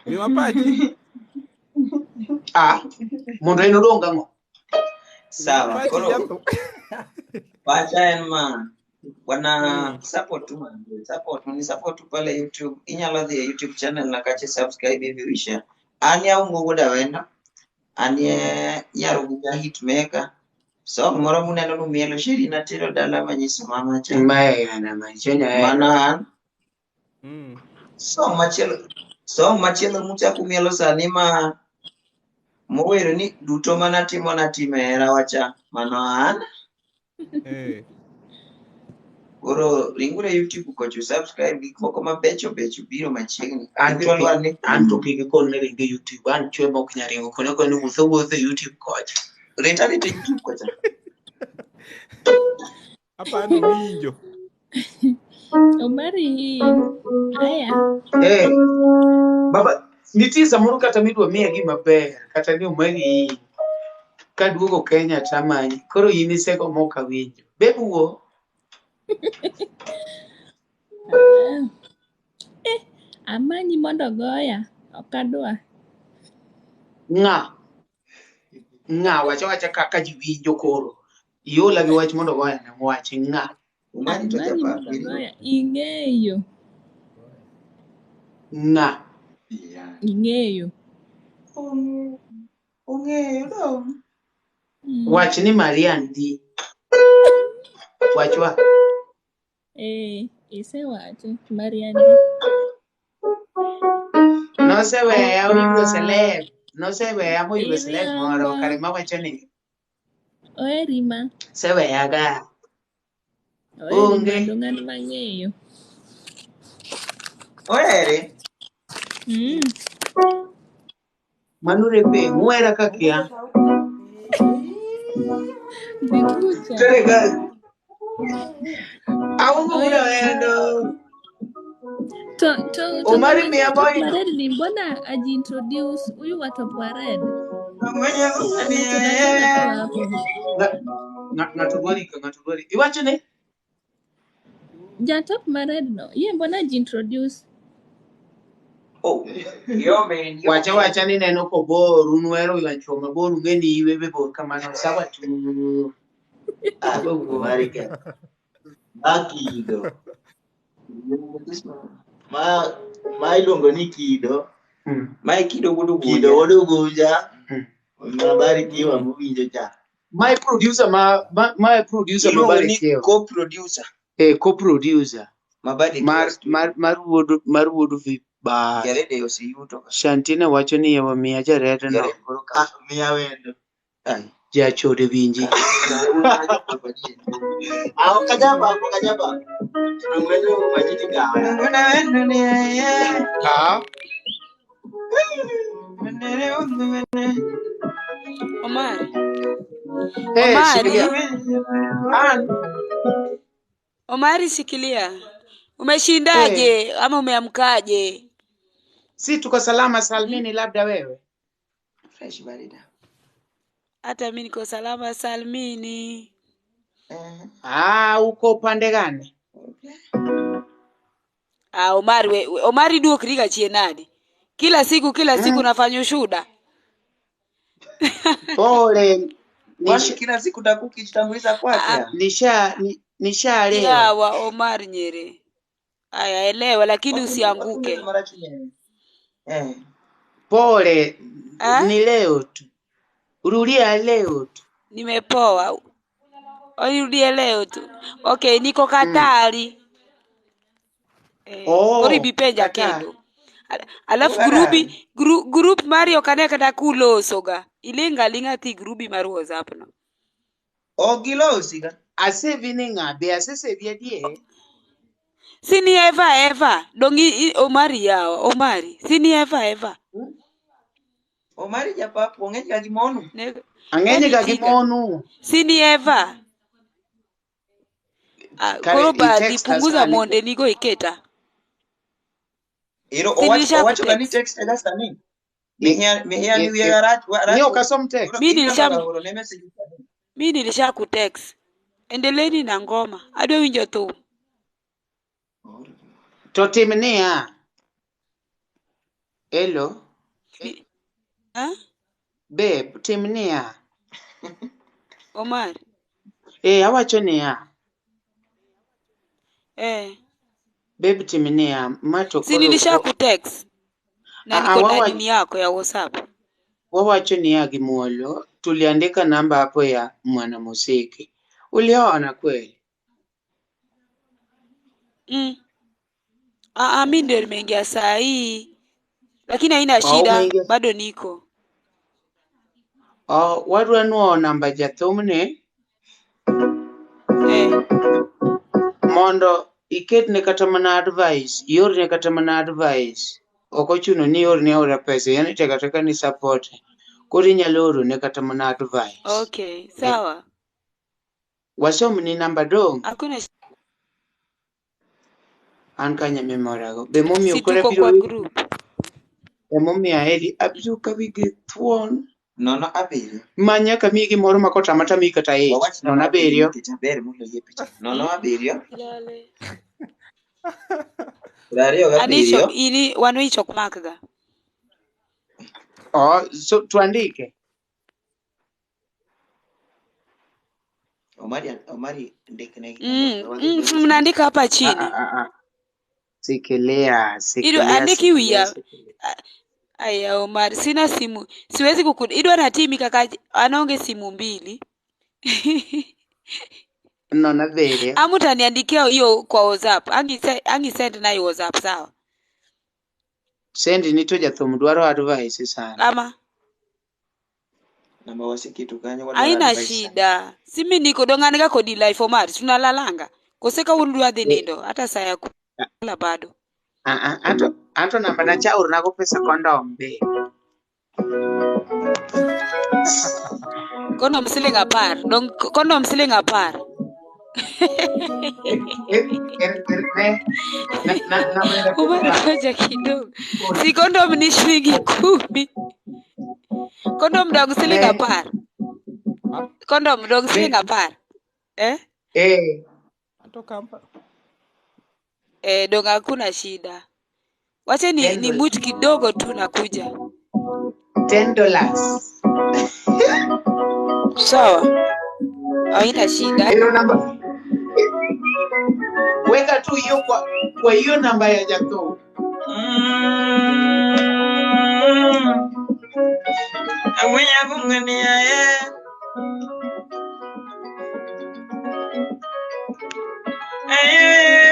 Miwa pachi. Mondo en odong ang'o? Sawa, koro pacha en man. Wana support tu man. Support tu pale YouTube. Inyalo dhi YouTube channel na kache subscribe hivi wisha. Ani Aungo Wuod Awendo. Ani nyaruguja hitmaker. So moro muneno numielo shiri na tero dala manyiso mama cha. Mana so machielo muchako mielo sani ma mowero ni duto mana timo na timera wacha mano an. Koro ringure YouTube kocho subscribe gik moko mabecho biro machiegni. An to kike kon ne ringe YouTube. An chwe mok nyaringo kono kono wuotho YouTube kocha. Rita YouTube kocha. Apano winjo. Omari. Aya. Baba, nitie samoro kata midwa miya gima ber kata ni Omari kaduogo Kenya tamanyi. Koro in iseko mok awinjo. Bebu wuo. Amanyi mondo goya. Ok adwa. Ng'a wacha kaka ji winjo koro. Iola gi wach mondo goya na wachi ng'a. Umani to japa. Ing'eyo. Ng'a. Ing'eyo. Ong'eyo do. Wach ni Marian di. Wachwa. Isewacho Marian. No se veya oyudo celeb. No se veya moyudo celeb moro. Kare ma wacho ni. Oerima. Se veya ga. Onge. Ng'an mang'eyo. Oere. Manure pe muera kakia. Bibucha. Aungo Wuod Awendo. Omari mwenye mia top boy. red ni mbona ajiintroduce huyu wa top red? Mwenye Anacheza tu hapo. Ngatugori. Iwacho ne? Ja top red no. Ye mbona ajiintroduce? Oh, yo man. Wacha ni neno ko boru nwero iwacho maboru ngeni iwe be bor kamano sawa tu. Omari ka. Akido. Ma iluongo ni kido. Mai kido gudu Kido woduguja. Mabari kiwa mwinjo cha. My producer mabari kiwa. Co-producer. Co-producer. Mabadi Wuod vi ba. Yarede yosiyuto. Shantina wacho ni yawa miya jarete no. Miya Awendo. Ja chode winji. Ako kajaba. Awendo majiti gawa. Awendo ni yeye. Omari. Omari sikilia. Umeshindaje ama umeamkaje? Si tuko salama salmini labda wewe. Fresh barida. Hata mimi niko salama salmini. Uko upande gani? Omari duokri ga chienadi. Kila siku nafanya ushuda. Pole. Kila siku takukijitambulisha kwake. Nishaelewa. Yawa Omari nyere. Aya elewa lakini usianguke. Pole. Ni leo tu. Urudia leo tu. Nimepoa. Urudia leo tu. Okay, niko Katari. Oribi peja kendo. Alafu group Mario kaneka takulosoga. Ilinga ti grubi mar WhatsApp no. Ogilosiga. Asevi ngabe asesevia die. Sini Eva. Dongi Omari yawa. Omari. Sini Eva. Omari japapo ng'eny ga gimonu. Ang'eny ga gimonu. Sini Eva. Koro baadhi punguza monde nigo iketa. Ero owacho kani text edasta ni. Mihia ni wiya Niyo kasom text. Mimi nilisha ku text. Endeleeni na ngoma. Adwe winjo tu. To timnia. Hello. Babe, timnia. Omar. Awacho niya. Babe timnia. Mato Si nilisha ku text. Na niko na nini yako ya WhatsApp. Wawacho niya gimuolo. Tuliandika namba hapo ya mwanamuziki. Uliona kweli? Mimi ndio nimeingia saa hii. Lakini haina shida, bado niko. Wadwa nuo namba jathumne. Mondo iketne kata mana advice, yorne kata mana advice. Okochuno ni yorne ora pesa, yani teka ni support. Kuri nyaloro ne kata mana advice. Okay, sawa. Wasom ni namba dong. Hakuna Ankanya memorago. Be momi ukore biro kwa group. Be momi ahedi abju kabigi thuon. Nono abiriyo. Manya kamigi moro makota mata mi kata Nono abiriyo. Ber mulo yepita. Nono abiriyo. Lale. Abiriyo. Ini wanu icho kumakaga. So tuandike. Omari ndikne. Mnaandika hapa chini. Sikelea. Ido andiki wia. Aya Omari, sina simu. Siwezi Ido na timi kaka anaonge simu mbili. Nono abiriyo. Amutaniandikia hiyo kwa WhatsApp. Angi send na hiyo WhatsApp sawa. Send nito jathum dwaro advice sana. Ama Namba wasikitu kanyo wala haina shida. Simi niko donganika kodi life Omari. Tunalalanga. Koseka undu adhi nindo. Hata saa ya kula bado. Anto namba na chaur nako pesa kondom be. Kondom siling apar. Kondom siling apar. Omari koja kidogo. Si kondom ni shilingi 10. Kondom dong siling 10. Kondom dong siling 10. Ato kampa. Dong hakuna shida. Wacha ni mute kidogo tu nakuja. $10. Sawa. Haina shida. Hiyo namba weka tu hiyo kwa hiyo namba ya Jato. Awenya kungania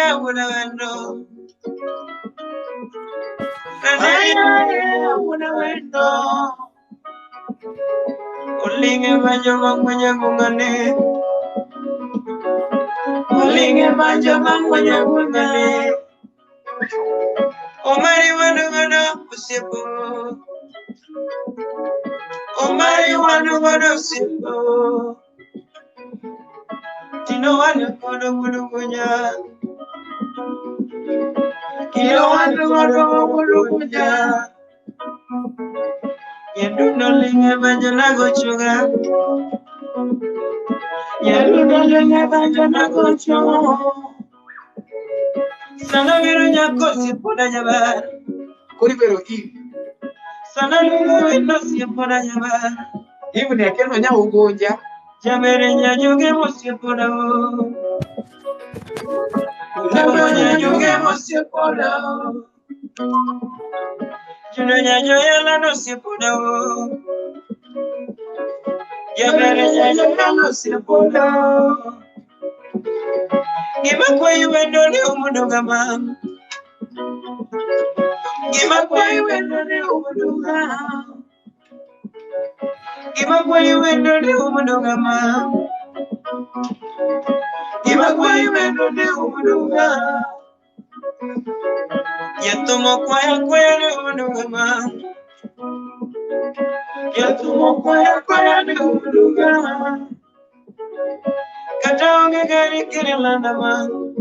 Awendo. Awendo. Ulinge banjo mangwenya kungane. Ulinge banjo mangwenya kungane. Omari wano usipo. Omari wano usipo. Tino wano kunya. Kilo wano kunya. Yeduno linge banjo nago chuga. Yeduno linge banjo nago chuga. Sana viru nyako sipona jabar. Kuri pero ki. Sana viru no sipona jabar. Hivi ni akeno nya ugonja. Jamere nya juge mo sipona. Jamere nya juge mo sipona. Juno nya joyela no sipona. Jamere nya juge mo sipona. Gima kwa Awendo ni umuduga mam. Gima kwa Awendo ni umuduga. Gima kwa Awendo ni umuduga mam. Gima kwa Awendo ni umuduga. Yatumo kwa ni umuduga mam. Yatumo kwa ni umuduga. Kataonge gari kirilanda mam.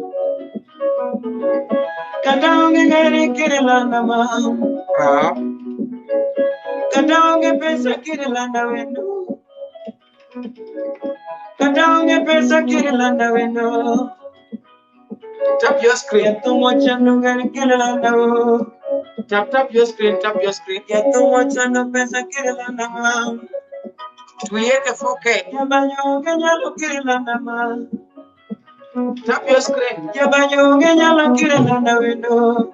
Kataonge gari kirilanda mam. Kataonge pesa kirilanda Awendo. Kataonge pesa kirilanda Awendo. Tap your screen. Yatumo chando gari kirilanda Awendo. Tap your screen. Yatumo chando pesa kirilanda mam. Tuiweke 4K. Yabanyo nyalo kirilanda mam. Tap your screen. Yabanyo nyalo kirilanda Awendo.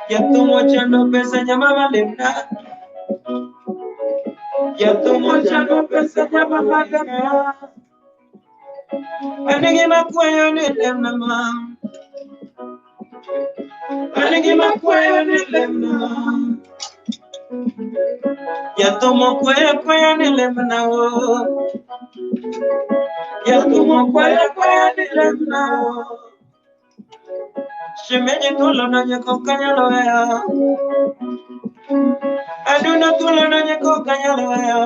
Yatumo chando pesa nyamama lemna. Yatumo chando pesa nyamama lemna. Anigi makwayo ni lemna mam. Anigi makwayo ni lemna. Yatumo kwaya ni lemna wo. Yatumo kwaya ni lemna wo. Shemeji tulo na nyeko kanyalo ya. Aduna tulo na nyeko kanyalo ya.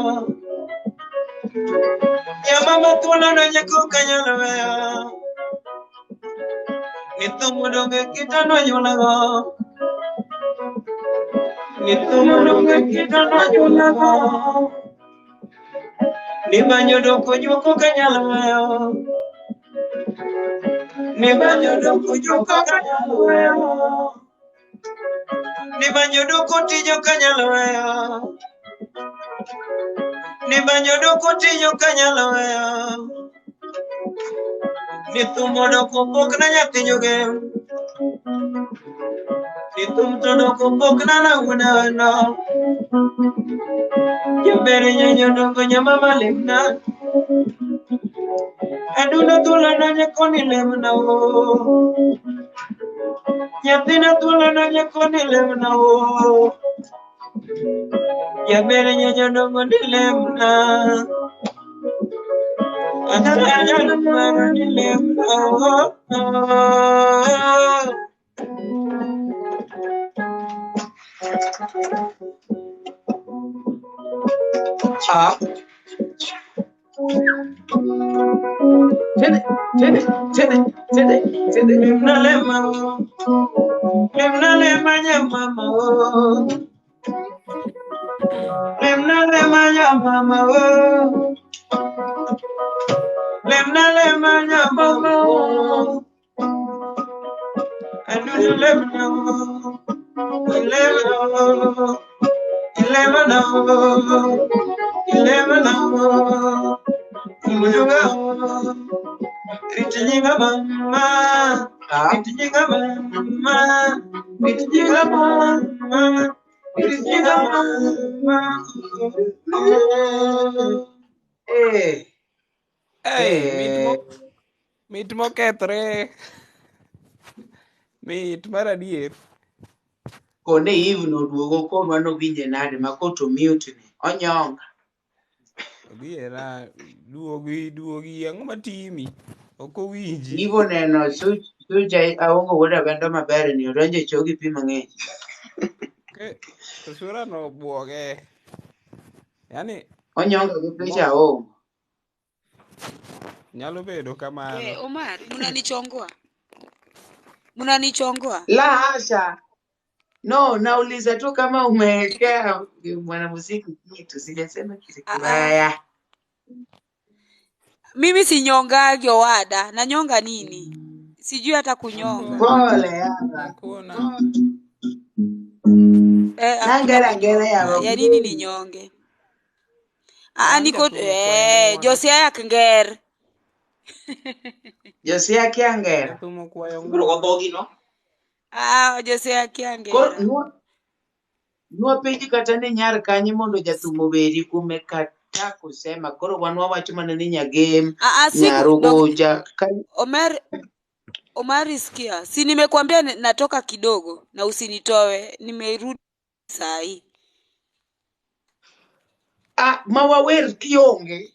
Ya mama tulo na nyeko kanyalo ya. Nitumu donge kita no yulago. Nitumu donge kita no yulago. Ni banyo doko juko kanyalo ya. Ni banyo doko juko kanyalo ya. Ni banyo doko tijo kanyalo ya. Ni banyo doko tijo kanyalo ya. Ni tumo doko pok na nyati joge. Ni tum to doko pok na una no. Jambere nyanyo doko nyamama lemna. Aduna tula na nyakoni lemna wo. Nyatina tula na nyakoni lemna wo. Jambere nyanyo doko ni lemna. Adana nyanyo ni lemna wo. Lemnalema nyamama oh. Lemnalema nyamama oh. Lemnalema nyamama oh. Adudu lemna oh. Lemna oh. Lemna oh. Lemna oh. Mujunga oh. Itinyinga mama. Itinyinga mama. Itinyinga mama. Itinyinga mama. Mit mokethre. Mit mar adier. Konde Eve noduogo kodwa nowinje nade makoto mute ni. Onyonga. Adiera duogi ang'o matimi? Ok owinji. Ivo neno suja Aungo wuod Awendo maber ni odonjo chogi pi mang'eny. Sura no buoge. Yani Onyonga gi picha Aungo. nyalo bedo kamano. Omari, munanichongoa? La hasha. No, nauliza tu kama umewekea mwanamuziki kitu, sijasema kitu kibaya. Mimi sinyongagi owada, nanyonga nini? Sijui hata kunyonga. Pole yaba. Hakuna. Nangera yaba. Ya nini ninyonge? Niko Josia Knger. Josia Kiangera. Tumo kwayo Bro wabogi no. Josia Kiangera. Kor nuwa peji kata ni nyar kanyi mondo jathumo beri kume kata kusema koro wanwa wacho mana ni nyagem nyarugoja. Omari sikia. Si nimekuambia natoka kidogo na usinitowe. Nimerudi saa hii. Mawawer kionge.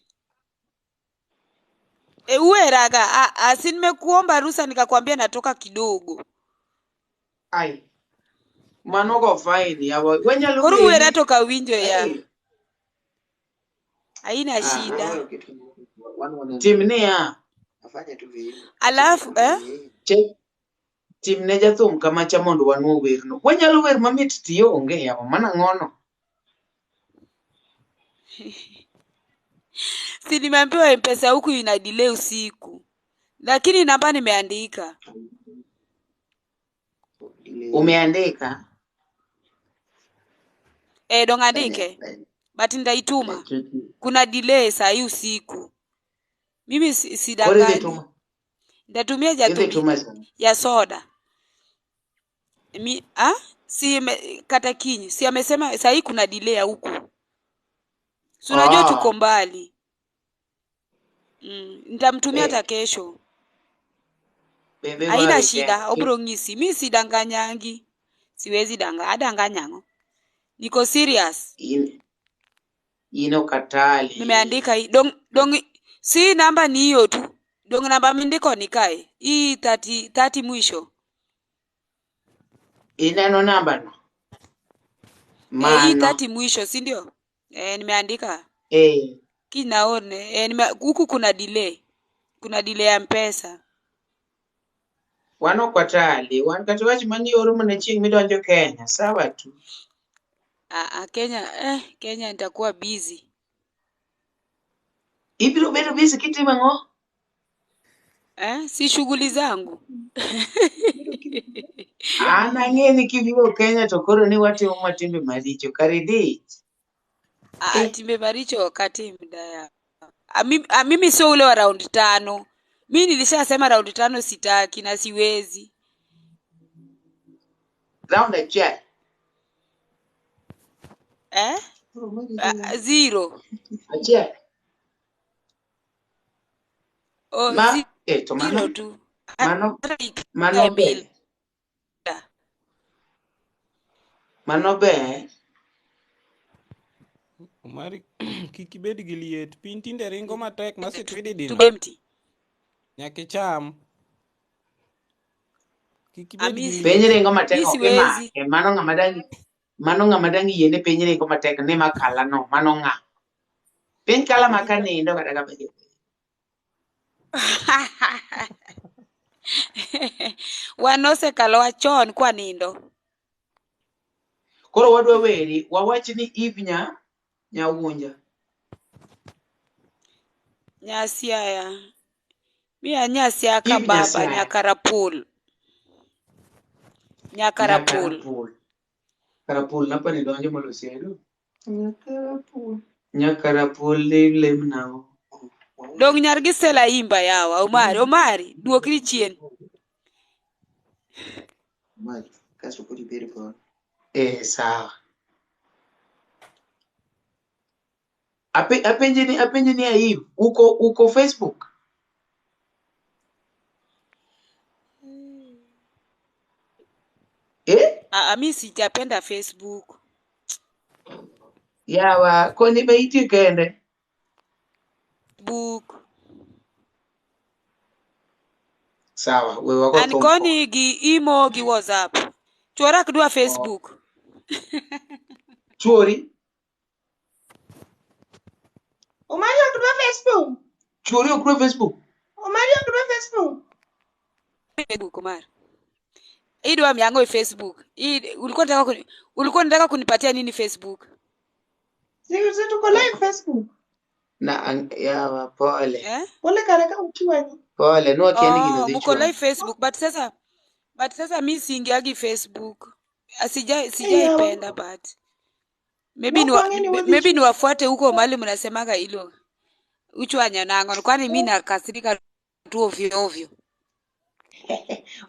Uweraga. Si nimekuomba ruhusa nikakwambia natoka kidogo. Ai. Manogo fine yawa. Kuru uwera toka winjo ya. Haina shida. Timnia. Afanya tu vile. Alafu Timne jathum kama cha mondo wanwo wer no. Wanyalo wer mamit tiyo onge yawa mana ngono. Si nimeambiwa M-Pesa huku ina delay usiku. Lakini namba nimeandika. Umeandika? Dongandike. But ndaituma. Kuna delay saa hii usiku. Mimi sidangani. Ndatumia ya soda. Kata kinyi. Si amesema saa hii kuna delay huku. Si unajua tuko mbali. Nitamtumia hata kesho. Haina shida, obro ngisi. Mimi sidanganyangi. Siwezi adanganyango. Niko serious. Ino katali. Nimeandika dong si namba ni hiyo tu. Dong namba mindiko ni kai. Hii 30 mwisho. Inano namba no. Hii 30 mwisho, si ndio? Nimeandika. Kinaone huku kuna delay. Kuna delay ya M-Pesa. Wano kwatali, kati wachi mani orumu na ching midonjo Kenya, sawa tu. Kenya nitakuwa busy. Ibiro bedo busy kitima ngo? Si shughuli zangu. Ngeni kibiro Kenya tokoro ni wati umatimbe maricho, karidi. Timbe maricho wakati mdaya. Mimi sio ule wa round 5. Mimi nilishasema round 5 sitaki na siwezi. Round ya chat. 0. Ache. Zero tu. Mano be. Omari kikibed gi liet. Piny tinde ringo matek masetwidi din. Tubemti. Nyaki cham. Kikibed gi liet. Piny ringo matek ok mano ng'ama dangi yene piny ringo matek ne makala no mano ng'a. Piny kala makanindo kata kabedo. Wanose kalowa chon kwa nindo. Koro wadwa weri wawach ni Eve nyawunja. Nyasiaya. Mia nyasiaya ka baba nyakarapul. Nyakarapul. Karapul napa ni donjo molosiedo. Nyakarapul lem nao. Dong nyargi sela imba yawa. Omari, duokri chien. Omari, kaso kodi beri po. Sawa. Apenje ni ya Eve, uko Facebook? Mi sijapenda Facebook. Yawa, koni beiti kende. Book. Sawa, we wako An koni gi imo gi WhatsApp. Chwara kdwa Facebook. Chwori? Omari okdwa Facebook. Chwori okdwa Facebook? Omari okdwa Facebook. Facebook Omari. Idwa miango Facebook. Ulikuwa unataka kunipatia nini Facebook? Sisi tuko live Facebook. Na yawa pole. Pole kareka ukiwa. Pole, no kieni gino dichwa. Muko live Facebook, but sasa mi siingiagi Facebook. Sijaipenda but maybe niwafuate huko mahali mnasemaga hilo. Uchwanya nango kwani mimi nakasirika tu ovyo.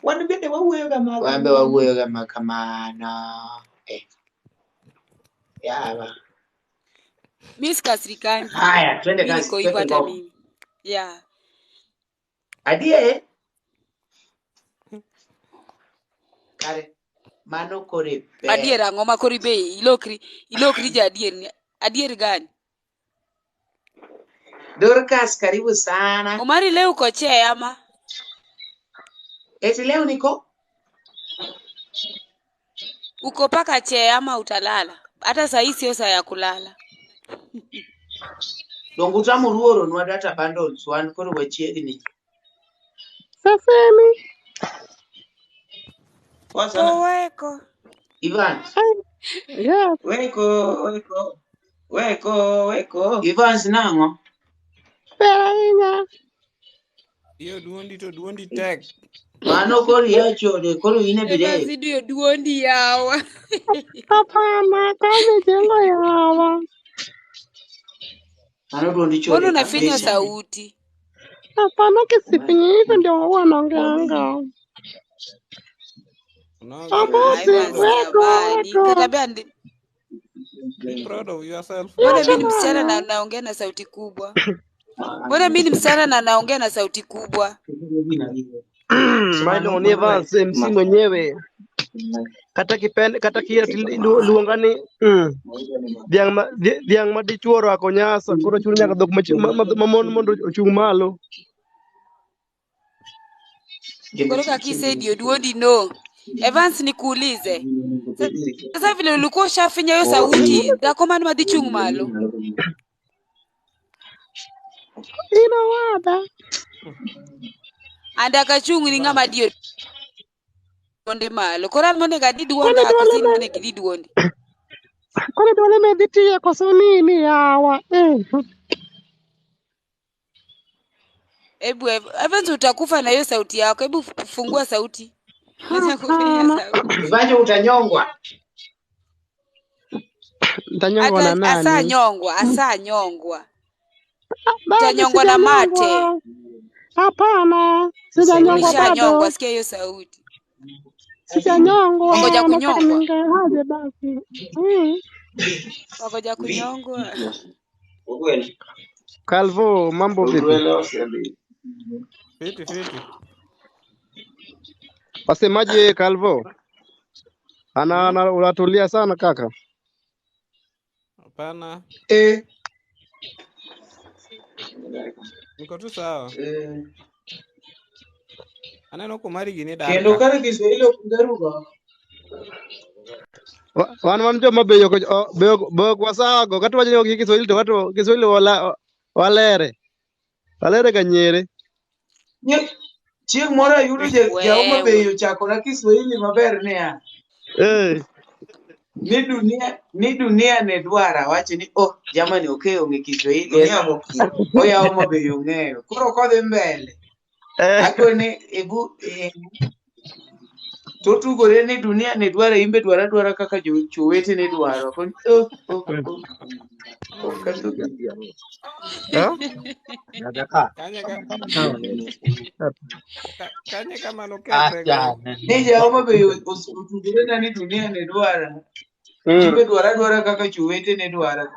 Wanabende wauyo kama. Wambe wauyo kama kamana. Yawa. Mimi sikasirikani. Haya, twende kazi. Niko hivyo hata mimi. Yeah. Adie. Kare. Mano kore. Adiera ngoma kori be ilokri ja adier gani? Dorcas, karibu sana. Omari leo uko che ama? Eti leo niko? Uko paka che ama utalala? Hata saa hii sio saa ya kulala. Dongu tamu ruoro nwa data bundles wan koro wachiegni. Sasemi. Weko. Evans. Yes. Weko. Evans nango? Pera. Dio duondi tek. Mano kori yachode, koro ine bide. Evans dio duondi yawa. Hapana, kama jengo yawa. Mano duondi chode. Mbona unafinya sauti? Hapana, kisifinyi hivyo ndio wanaongeanga. Be proud of yourself. Mbona mimi ni msichana na naongea na sauti kubwa? Mailo ni Evans MC mwenyewe. Kata kia luongani diang madichuoro akonyasa koro chunya nyaka dhok mamon mondo ochung malo. Koro kakise dio duondi no. Evans nikuulize. Sasa vile ulikuwa ushafinya hiyo sauti, ndakoma ni madichung malo. Ina wada. Andaka chungu ni ngama dio duondi malo. Kora mone gadi duondi akasini mone gidi duondi. Kwani dole mediti kwa sonini yawa. Ebu Evans utakufa na hiyo sauti yako. Ebu fungua sauti. Ivaje utanyongwa? Utanyongwa na nani? Asa nyongwa. Utanyongwa na mate. Hapana, sijanyongwa bado. Nishanyongwa, sikia hiyo sauti. Sijanyongwa. Ngoja kunyongwa. Haje basi. Ngoja kunyongwa. Calvo, mambo vipi? Fiti. Wasemaje Calvo? Unatulia sana kaka. Hapana. Niko tu sawa. Aneno kumari gini dada. Kendo kare Kiswahili kundaruga. Wan jo mabeyo kwa sawa go katu wajini Kiswahili to watu Kiswahili walere. Walere kanyere. Chieng' moro ayudo jaoma beyo chakona Kiswahili maber niya. Ni dunia ne dwara wacho ni jamani ong'e Kiswahili oyawo mabeyo ng'eyo koro kodhi mbele akone totugore ni dunia ne dwara imbe dwara kaka chowete ne dwaro Kanye kamano kethego. ni jaoma beyo otugore na ni dunia ne dwara imbe dwara kaka chowete ne dwaro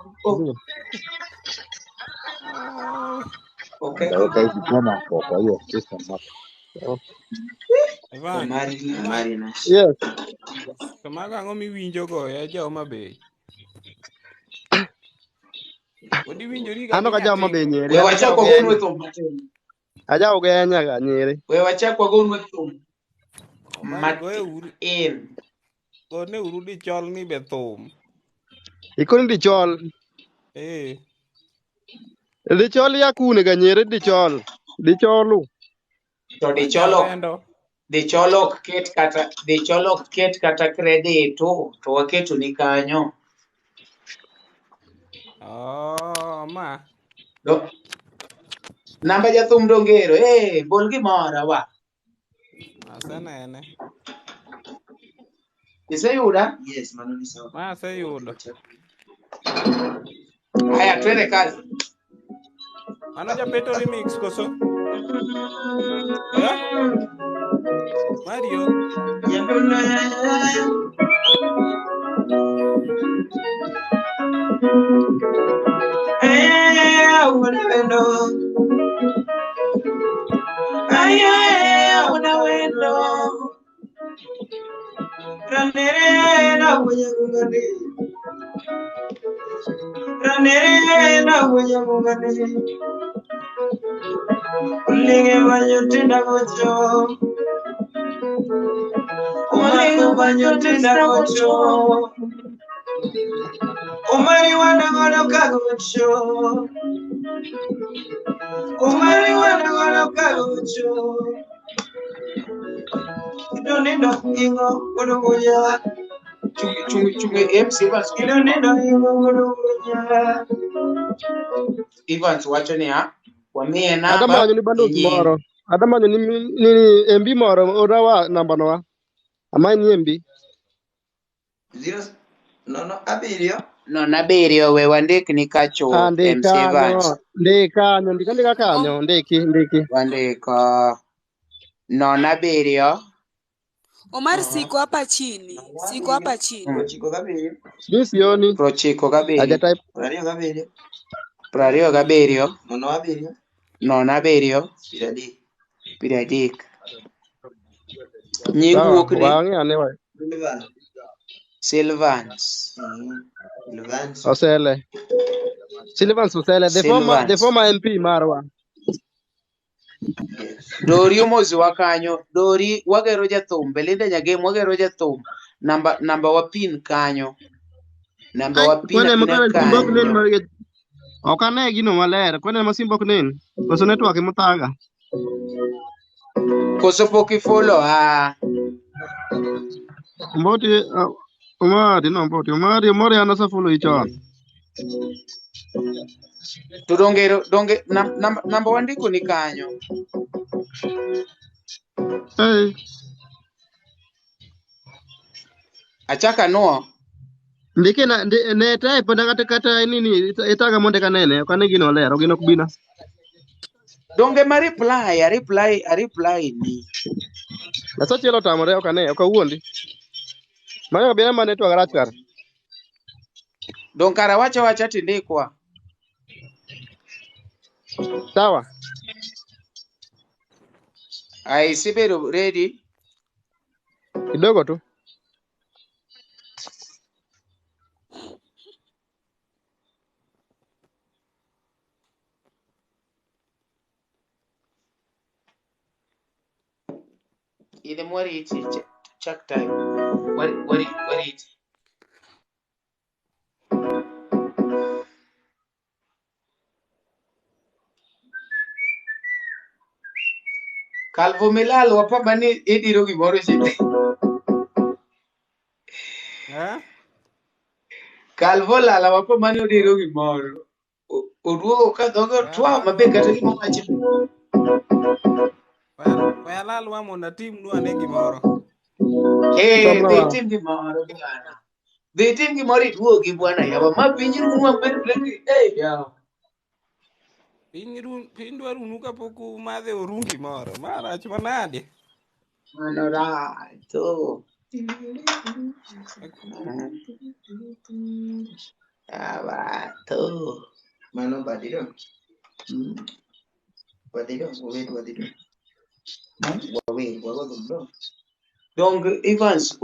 Omari Nash. Yes. To mago ang'o miwinjo go ya Jaoma Bay? Odi winjori ga Ano gi ka Jaoma Bay nyathino. nyeri. We wachak wagonwe thum matin. Aja ugenya ga nyeri. We wachak wagonwe thum Omari goye uru. matin. Gone uru dichol ni be thum. Ikoni dichol. Dichol ya kune ga nyeri dichol. Dicholu. To Awendo. dicholok ket kata credit to waketo ni kanyo. Ma. Namba jathum dongero, bol gimoro wa. Asenene. Iseyuda? Yes, mano ni sawa. Ma aseyudo. Haya twende kazi. Mano japeto remix koso? Mario. Awendo. Ranere na mungane. Ulinge banyotinda gocho. Ulinge banyotinda gocho. Omari wana kagocho. Omari wana kagocho. Idonindo ingo uduya. Chungi MC Evans. Idonindo ingo uduya. Evans wacho ni wamiye namba. Adamanyo ni bandus moro. Adamanyo ni MB moro odawa namba noa. Amai ni MB. 0 we wandik ni kacho MC Evans. Ndika kanyo ndiki. Wandiko 0 Omari siko hapa chini. This yoni. Prochiko kabiri. Aja type. 27 Piradik. Nying wuok ni Wangi ane wa. Silvans. Osele. Silvans Osele. The former MP Marwa. Dori umozi wakanyo. Dori wagero jathum. Belinda nyagem wagero jathum. Namba wa pin kanyo. Namba wa pin kanyo. Okane gino maler. Kwene masimbok nin. Koso network mutaga. Koso poki follow Mboti Omari anasa follow ichon. To donge namba wandiko ni kanyo. Hey. Achaka no. Ndike ne type kata nini itaga monde kanene okane gino lero gino kubina. Donge ma reply ni. Asa chielo tamore okane okawuondi. Mayo bia ma network rachkar. Don kara wacha tindikwa. Sawa. Ai sibedo ready. Kidogo tu. Ile mwari iti check time. What it? Calvo Milal wapa mani idiro gimoro chete. Calvo lala wapa mani idiro gimoro. Uduo ka dogo twa mabe kata gimoro achiel. Well, lal wa mona tim nu ane gimoro. Dhi tim gimoro bwana. Dhi tim gimoro iduo gi bwana yawa ma pinjiru mwa ber bleki. Yawa. Piny dwaru nuka poku madhe orungi moro. Marach manade. Mano to. Yawa to. Mano badiro. Badiro. Wait. Donc Evans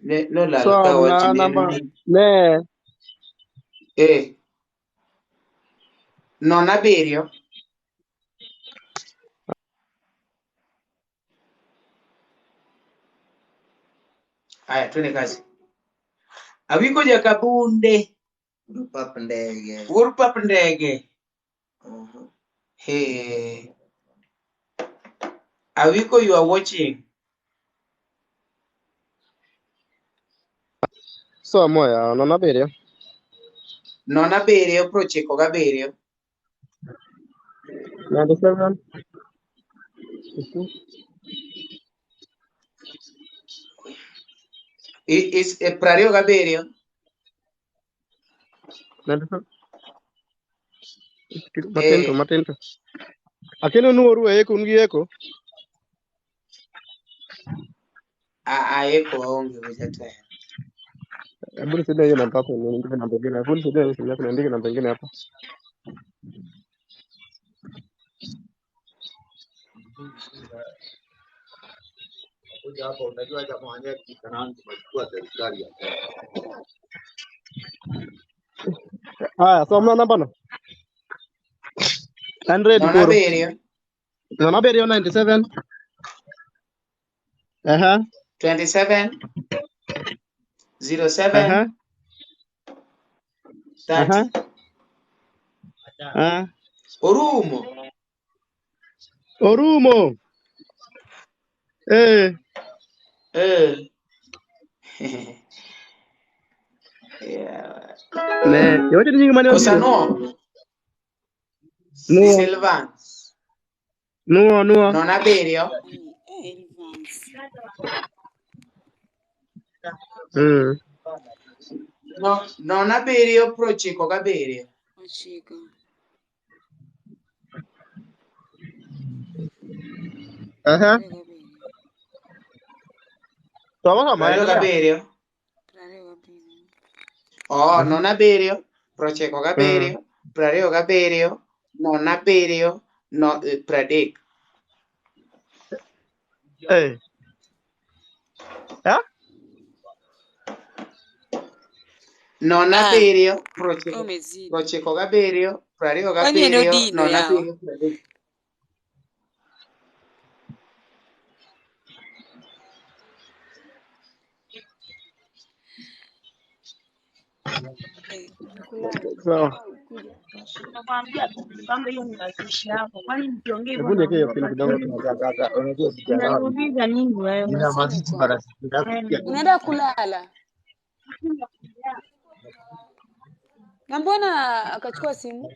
no lal So ka na wachne number ni. ne Non abiriyo. Aya twende kazi. Awiko jakabunde. Urpap ndege. Hey. Awiko you are watching. so moya non abiriyo. Non abiriyo prochiko gabiriyo. 97. Is prario gabiriyo. 97. Matento. Akino nuoru eko ungi eko. Eko onge wajata. Abuli sida hiyo namba yako ni namba nyingine. Abuli sida hiyo ni namba nyingine hapa. Unajua kama wanyaji kanaanza kuchukua serikali. So mna namba no. 100 Non koro. abiriyo. Non abiriyo 97. 27 07 30. Orumo. Yeah. Ne, yote nyingi mani Cosa odiyo. Di Silvans. Nuo. Non abiriyo. Non abiriyo prochiko gabiriyo. Ochiko. Tawaka Prario gabiriyo. Non abiriyo prochiko gabiriyo. Prario gabiriyo. Non abiriyo. No pradek. Non abiriyo prochiko gabiriyo. Prario gabiriyo. Non abiriyo pradek. Nakwambia kwamba hiyo ni mazishi yako. Kwani mkiongea hivyo Hebu niweke hiyo pin kidogo. unaniuliza nini wewe? Ina mazishi bara. Unaenda kulala. Na mbona akachukua simu?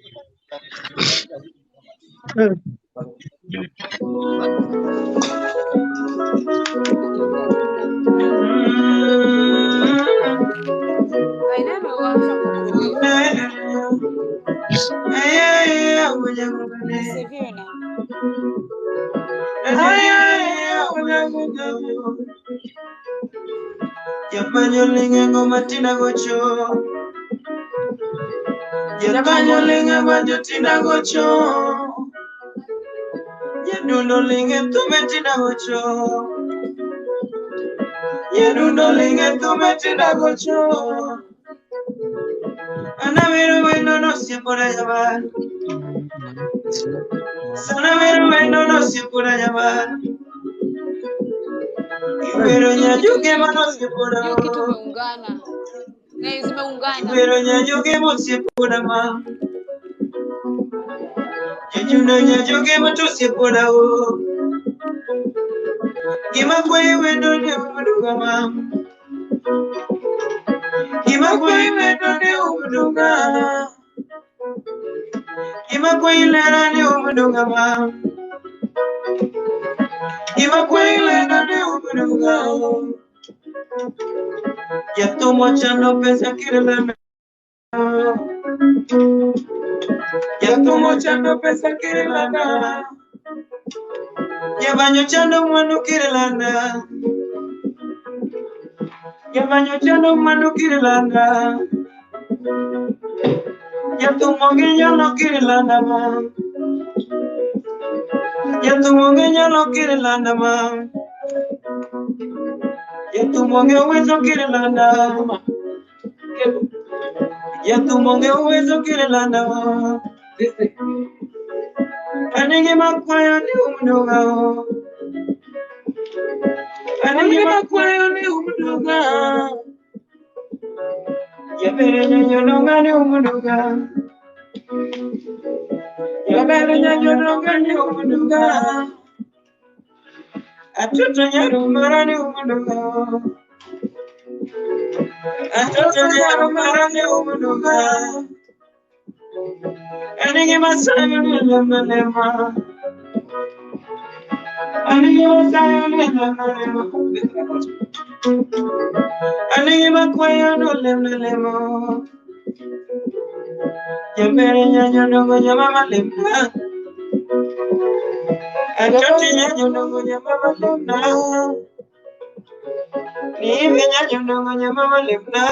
Japanyo linge ngoma tina gocho. Japanyo linge banjo tina gocho. Jadundo linge tume tina gocho. Jadundo linge tume tina gocho. Anavero bueno no se puede llamar. Sanavero bueno no se puede llamar. Pero nyajuke mano se puede. Hiyo kitu imeungana. Na zimeungana. Pero nyajuke mo se puede ma. Nyajuke mo tu se puede o. Kima kwe wendo ne umuduga mam. Kima kwe wendo ne umuduga. Kima kwe lera ne umuduga mam. Kima kwe lera ne umuduga. Yato mochano pesa kirelana. Yato mochano pesa kirelana. Yabanyo chano manu kirelana. Yabanyo chano manu kirelana. Yato mongeño no kirelana ma. Yato mongeño no kirelana ma. Yato monge uwezo kirelana ma. Yato monge uwezo kirelana ma. Anigi makwayo ni umuduga. Anigi makwayo ni umuduga. Yabere nyanyononga ni umuduga. Yabere nyanyononga ni umuduga. Atoto nyarumara ni umuduga. Atoto nyarumara ni umuduga. Anigi masayo ni lema. Anigi masayo ni lema. Anigi makwayo no lema. Yabere nyanyononga nyamama lema. Atoto nyanyononga nyamama lema. Nibe nyanyononga nyamama lema.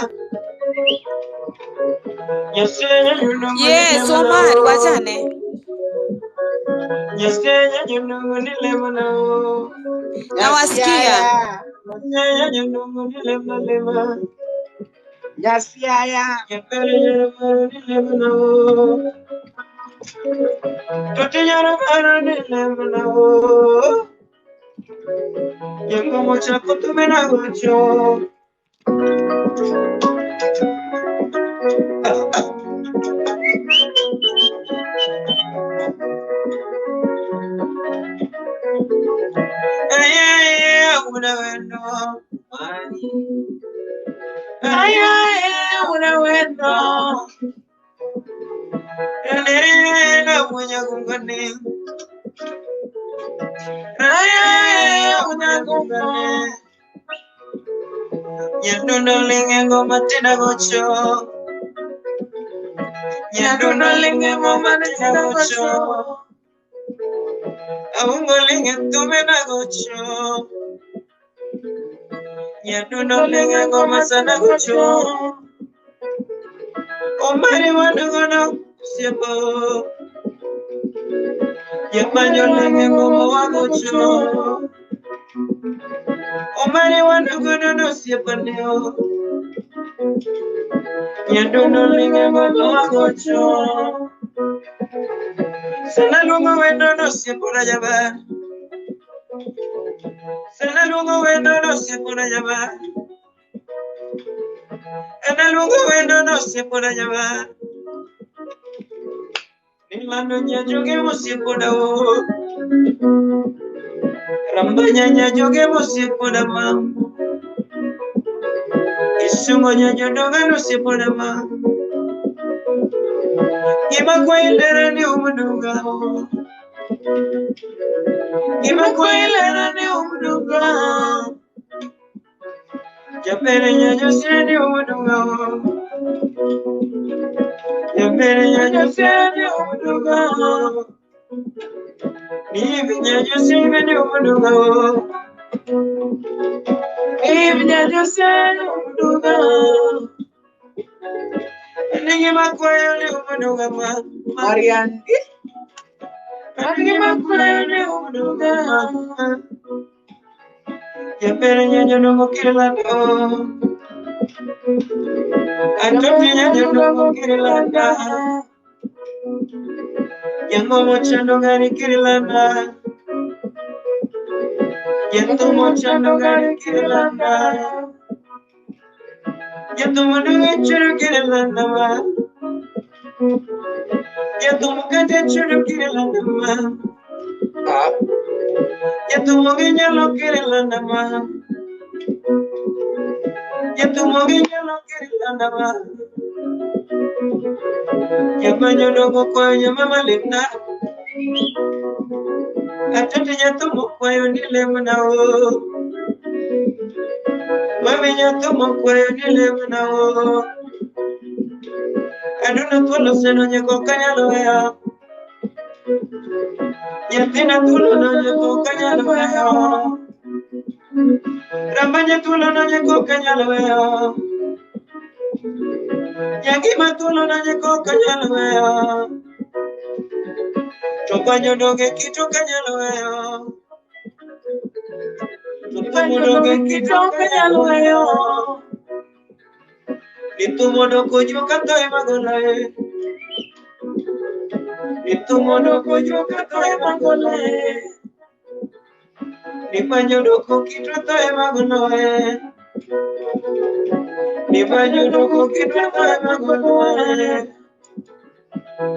Yase nyanyononga Yes, Omari, wachane. Yase nyanyononga ni lema na. Nawasikia. Nyanyononga ni lema. Yasiaya. Yabere nyanyononga ni lema na. Toto nyarumara ni lema na. Yango mocha kutume na gocho. Awendo. Awendo. Nere punya gungane. Punya gungane. Nyaduno linge ngoma tena gocho. Nyaduno linge ngoma tena gocho. Aungo linge tume na gocho. Nyaduno linge ngoma sana gocho. Omari wadugono siapa. Yamanyo linge ngoma wagocho. Omari wadugono no siapa neo. Nyaduno linge ngoma wagocho. Sana lungo wendo no siapa jaba. Sana lungo wendo no siapa jaba. Ana lungo wendo no siapa jaba. Nilando nyajoge musipo dawo. Rambanya nyajoge musipo da mam. Isungo nyajodonga no sipo da mam. Ima kwa ilera ni umuduga. Ima kwa ilera ni umuduga. Japere nyajose ni umuduga. Japere nyajose ni umuduga. Nibi nyajose ni umuduga. Nibi nyajose ni umuduga. Ningi makwayo ni umuduga ma. Mariandi. Ningi makwayo ni umuduga. Japere nyajodongo kirelando. Atoto nyajodongo kirelanda. Yango mochando gari kirelanda. Yato mochando gari kirelanda. Yato moduga churu kirelanda ma. Yato mukate churu kirelanda ma. Yatumoginya lokiri landama. Yatumoginya lokiri landama. Yabanyo dogo kwa mama limna. Atati yatumo kwa nile mnao. Mami yatumo kwa nile mnao. Aduna tulo seno nyeko kanyalo ya. Yatina tulo no nyeko kanyalo ya. Rambanya tulo no nyeko kanyalo ya. Yagima tulo no nyeko kanyalo ya. Chopanyo doge kito kanyalo ya. Chopanyo doge kito kanyalo ya. Itu modo kojo kato emagolae. Itu modo kojo kato emagolae. Nipanyo doko kito to emagolae. Nipanyo doko kito to emagolae.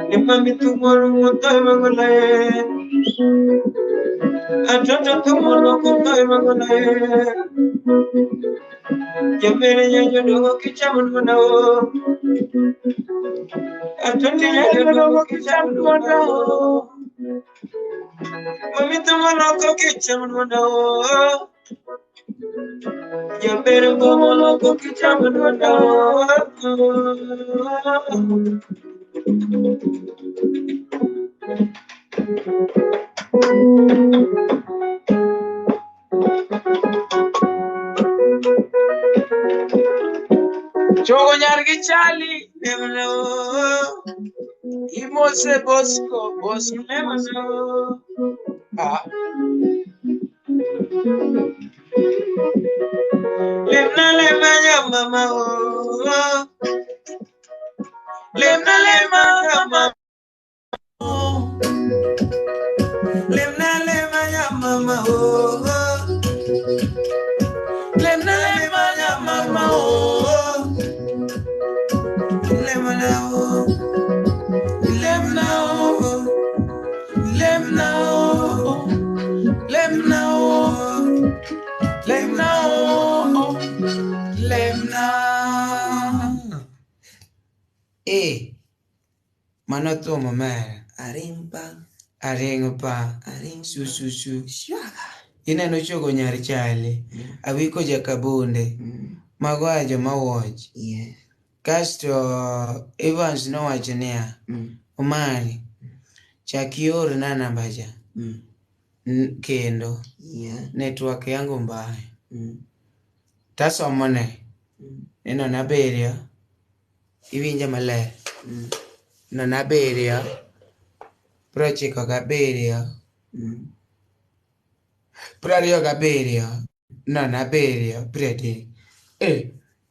Nipamitu moru moto emagolae. Atoto tu mono koto emagolae. Jambere nyanyo doko kichamun manao. Atoto nyanyo doko kichamun manao. Mami tumaloko kichamun manao. Jambere ngomoloko kichamun manao. Chogo nyargi chali nemano. Imose bosco bos nemano. Lemna lemanya mama oh. Lemna lemanya mama. Lemna lemanya mama oh. Lemna lemanya mama oh. Lemna oh. Lemna oh. Lemna oh. Lemna oh. Lemna oh. Lemna. Mano to mama. Aringpa. Su. Ina no chogo nyar chale. Awiko jakabunde. Mago ajo mawoj. Kasto Evans no wacho niya. Omari. Chakior na nambaja. Kendo. Network yangu mbaya. Tasomone. Neno naberia. Iwinja maler. No naberia. Prochiko gaberia. Prario gaberia. No naberia. Predi.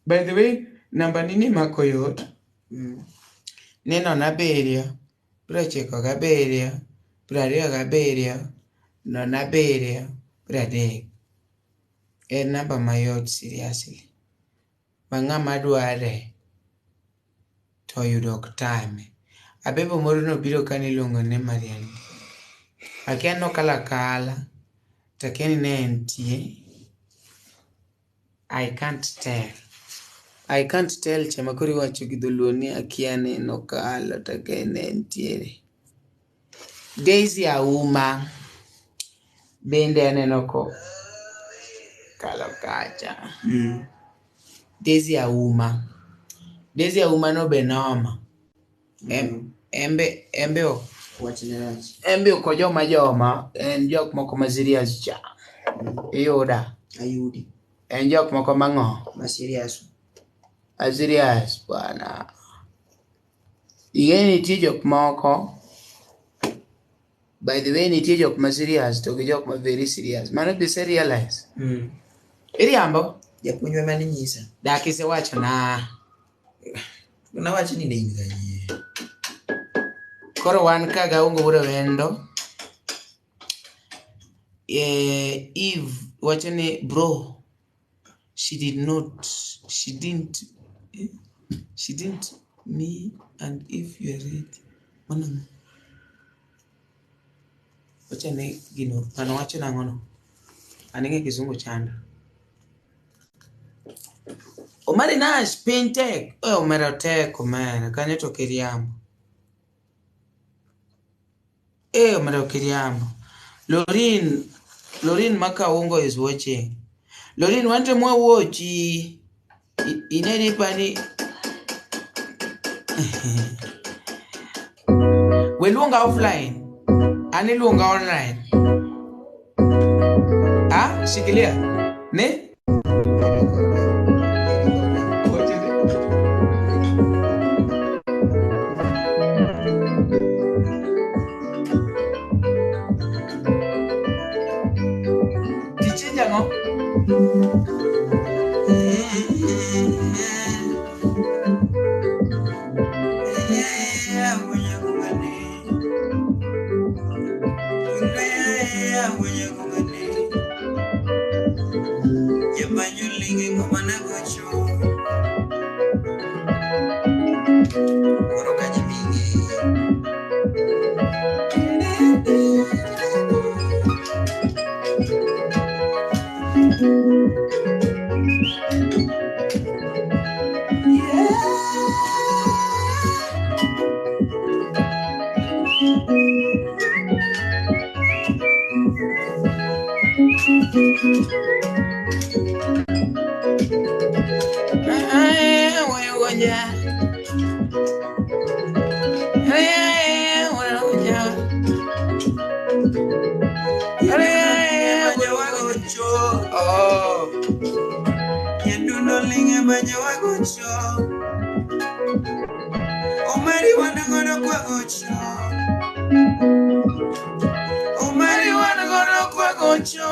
By the way, namba nini makoyot? Neno naberia. Prochiko gaberia. Prario gaberia. No naberia. Predi. Namba mayot seriously. Mangama duare. To yudok time. Abebo moro no biro kanilongo ne Marian. Akia no kala. Takeni ne entie. I can't tell chamakuri wacho gidhuluoni akia ne no kala takeni entie. Daisy Auma. Bende aneno ko. Kalo kacha. Daisy Auma no benoma. Embe ko joma en jok moko ma serious cha. Iyoda. Ayudi. En jok moko mango. Ma serious. Serious bwana. Igeni ti jok moko. By the way, nitie jok ma serious to gi jok ma very serious. Mano be serialize. Iriambo? Japuonjwa mane nyisa. Daki se wacho na. Unawacho ni nini gani? Koro wan kaga Aungo wuod Awendo. Eve wacho ni bro. She didn't me and if you are ready. Mana. Wacho ni gino. Mano wacho nangono. Anige kizungu chanda. Omari Nash pintek. Omero tek omera. Kanye to kiriambo. Omero kiriambo. Lorin Maka Aungo is watching. Lorin want to more watch. In anybody. We lunga offline. Ani lunga online. Ah, shikilia. Ne? Dichinja ngo? Omari wanna go to Kwagocho. Omari wanna go to Kwagocho.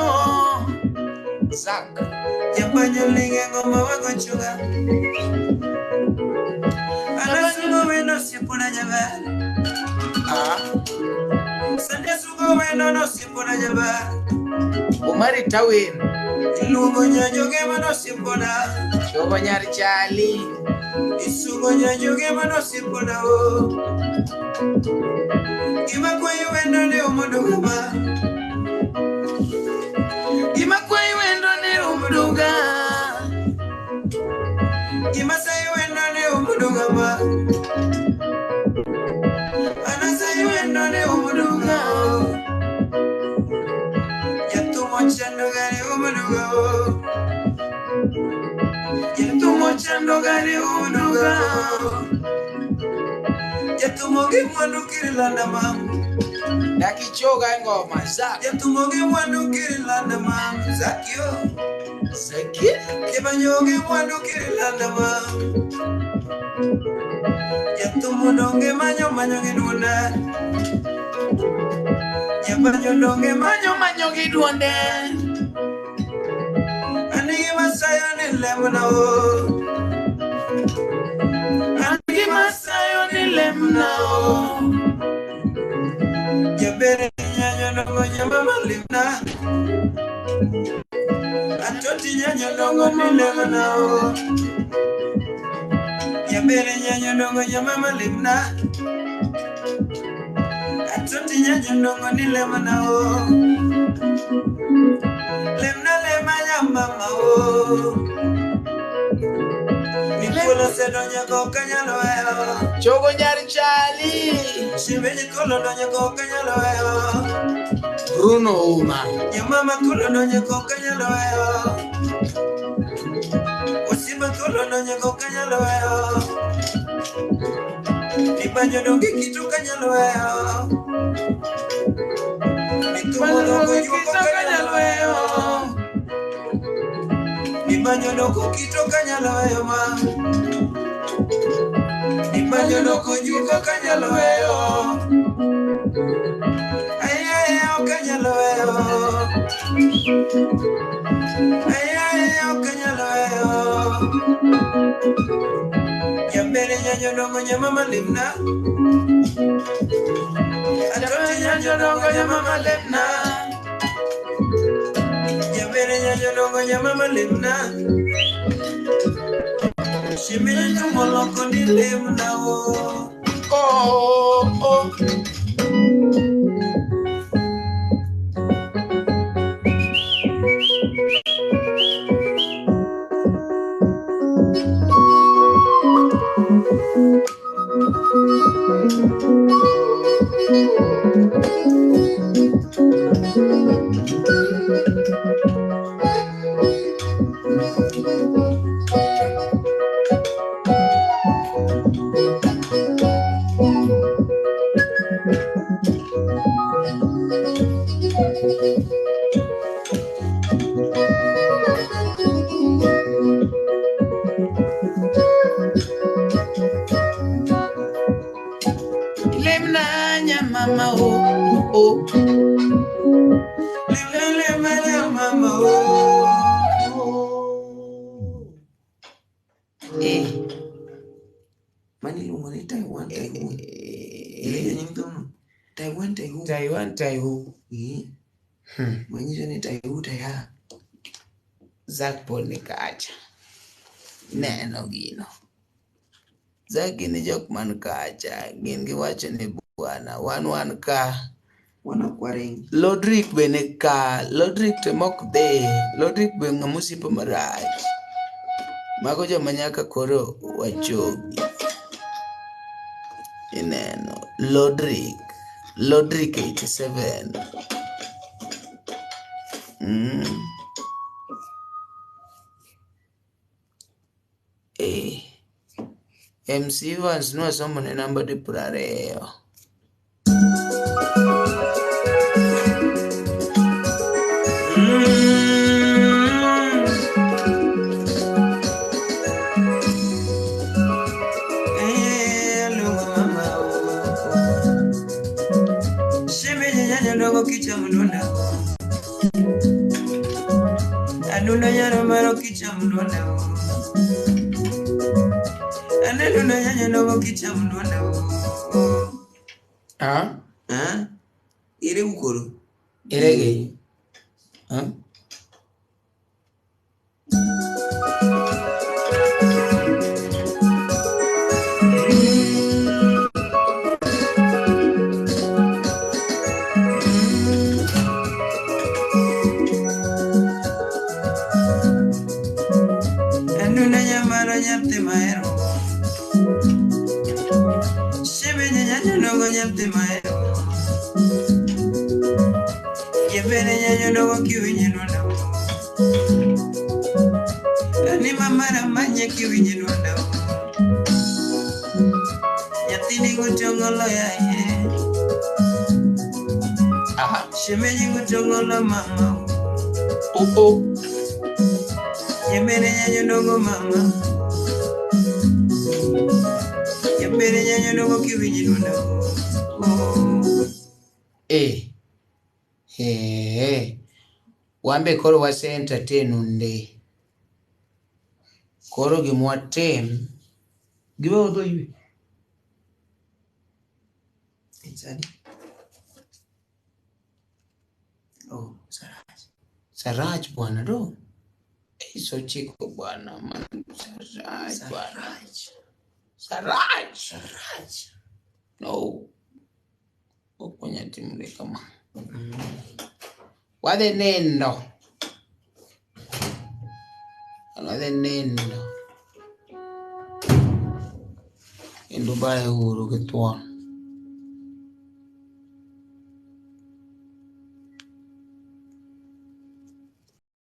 Zak. Yabanyo linge ngoma wagochuga. Anasugo weno sipuna jaba. Sande sugo weno no sipuna jaba. Omari tawin. Ilugo nyajoge mano sipuna. Shogo nyari chali. Isugo nyajoge mano sipuna o. Ima kwa wendo ne umudugama. Ima kwa wendo ne umuduga. Ima say wendo ne umudugama. Ana say wendo ne umuduga. Yatumo chando gari umuduga. Yatumo chando gari umuduga. Yatumoge mwandu kirilanda mam. Daki choga ngoma Zak. Yatumoge mwandu kirilanda mam. Zakio. Zaki. Kebanyoge mwandu kirilanda mam. Yatumodonge manyo gidwonda. Yabanyodonge manyo gidwonde. Anigi masayo ni lemna o. Anigi masayo ni lemna o. Yabere nyanyo ndongo nyama malimna. Atoti nyanyo ndongo ni lemna o. Yabere nyanyo ndongo nyama malimna. Atoti nyanyo ndongo ni lemna o. Lemna lema nyama o. Nikolo se donya go kanyalo yo. Chogo nyari chali. Shibeji kolo donya go kanyalo yo. Bruno Uma. Nyamama kolo donya go kanyalo yo. Osiba kolo donya go kanyalo yo. Nibanyo donge kitu kanyalo yo. Nitumo dongo yuko kanyalo yo. Nibanyo dongo kitu kanyalo yo ma. Nibanyo dongo yuko kanyalo yo. Ay kanyalo yo. Ay kanyalo yo. Yambere nyanyo dongo nyama malimna. Atoti nyanyo dongo nyama malimna. Yambere nyanyo dongo nyama malimna. Shimini tumoloko ni limna o. Oh. oh. Lele mele mama oh. Mani lungo ni Taiwan. Ile nyingi tono. Taiwan. Mwenye ni Taiwan. Zak pol ni kacha. Neno gino. Zak gini jok man kacha. Gin giwacho ni bwana. Wan ka. Wana kwareng. Lodrik bene ka. Lodrik te mok de. Lodrik be ngamusipo marach. Mago jo manyaka koro wachogi. Ineno. Lodrik 87. MC Vans no asomo ne namba di 20. Anuna yaro maro kichamlona. Anuna yaro kichamlona. Ire ukoro. Irege. Anuna yamaro nyapte maero. Shebe nyanyo nogo nyapte maero. Yebere nyanyo nogo kiwinye nona. Ani mamara manye kiwinye nona. Yatini kuchongolo ya ye. Shemenyi kuchongolo mama. Yebere nyanyo nogo mama. Yebere nyanyo nogo kiwinye nona. Wambe koro wase entertain unde. Koro gimwatem. Giwa odho yue. Insani. Saraj bwana do. So chiko bwana man. Saraj. No. Okonya timule kama. Wade nendo. Indo bae uru ketua.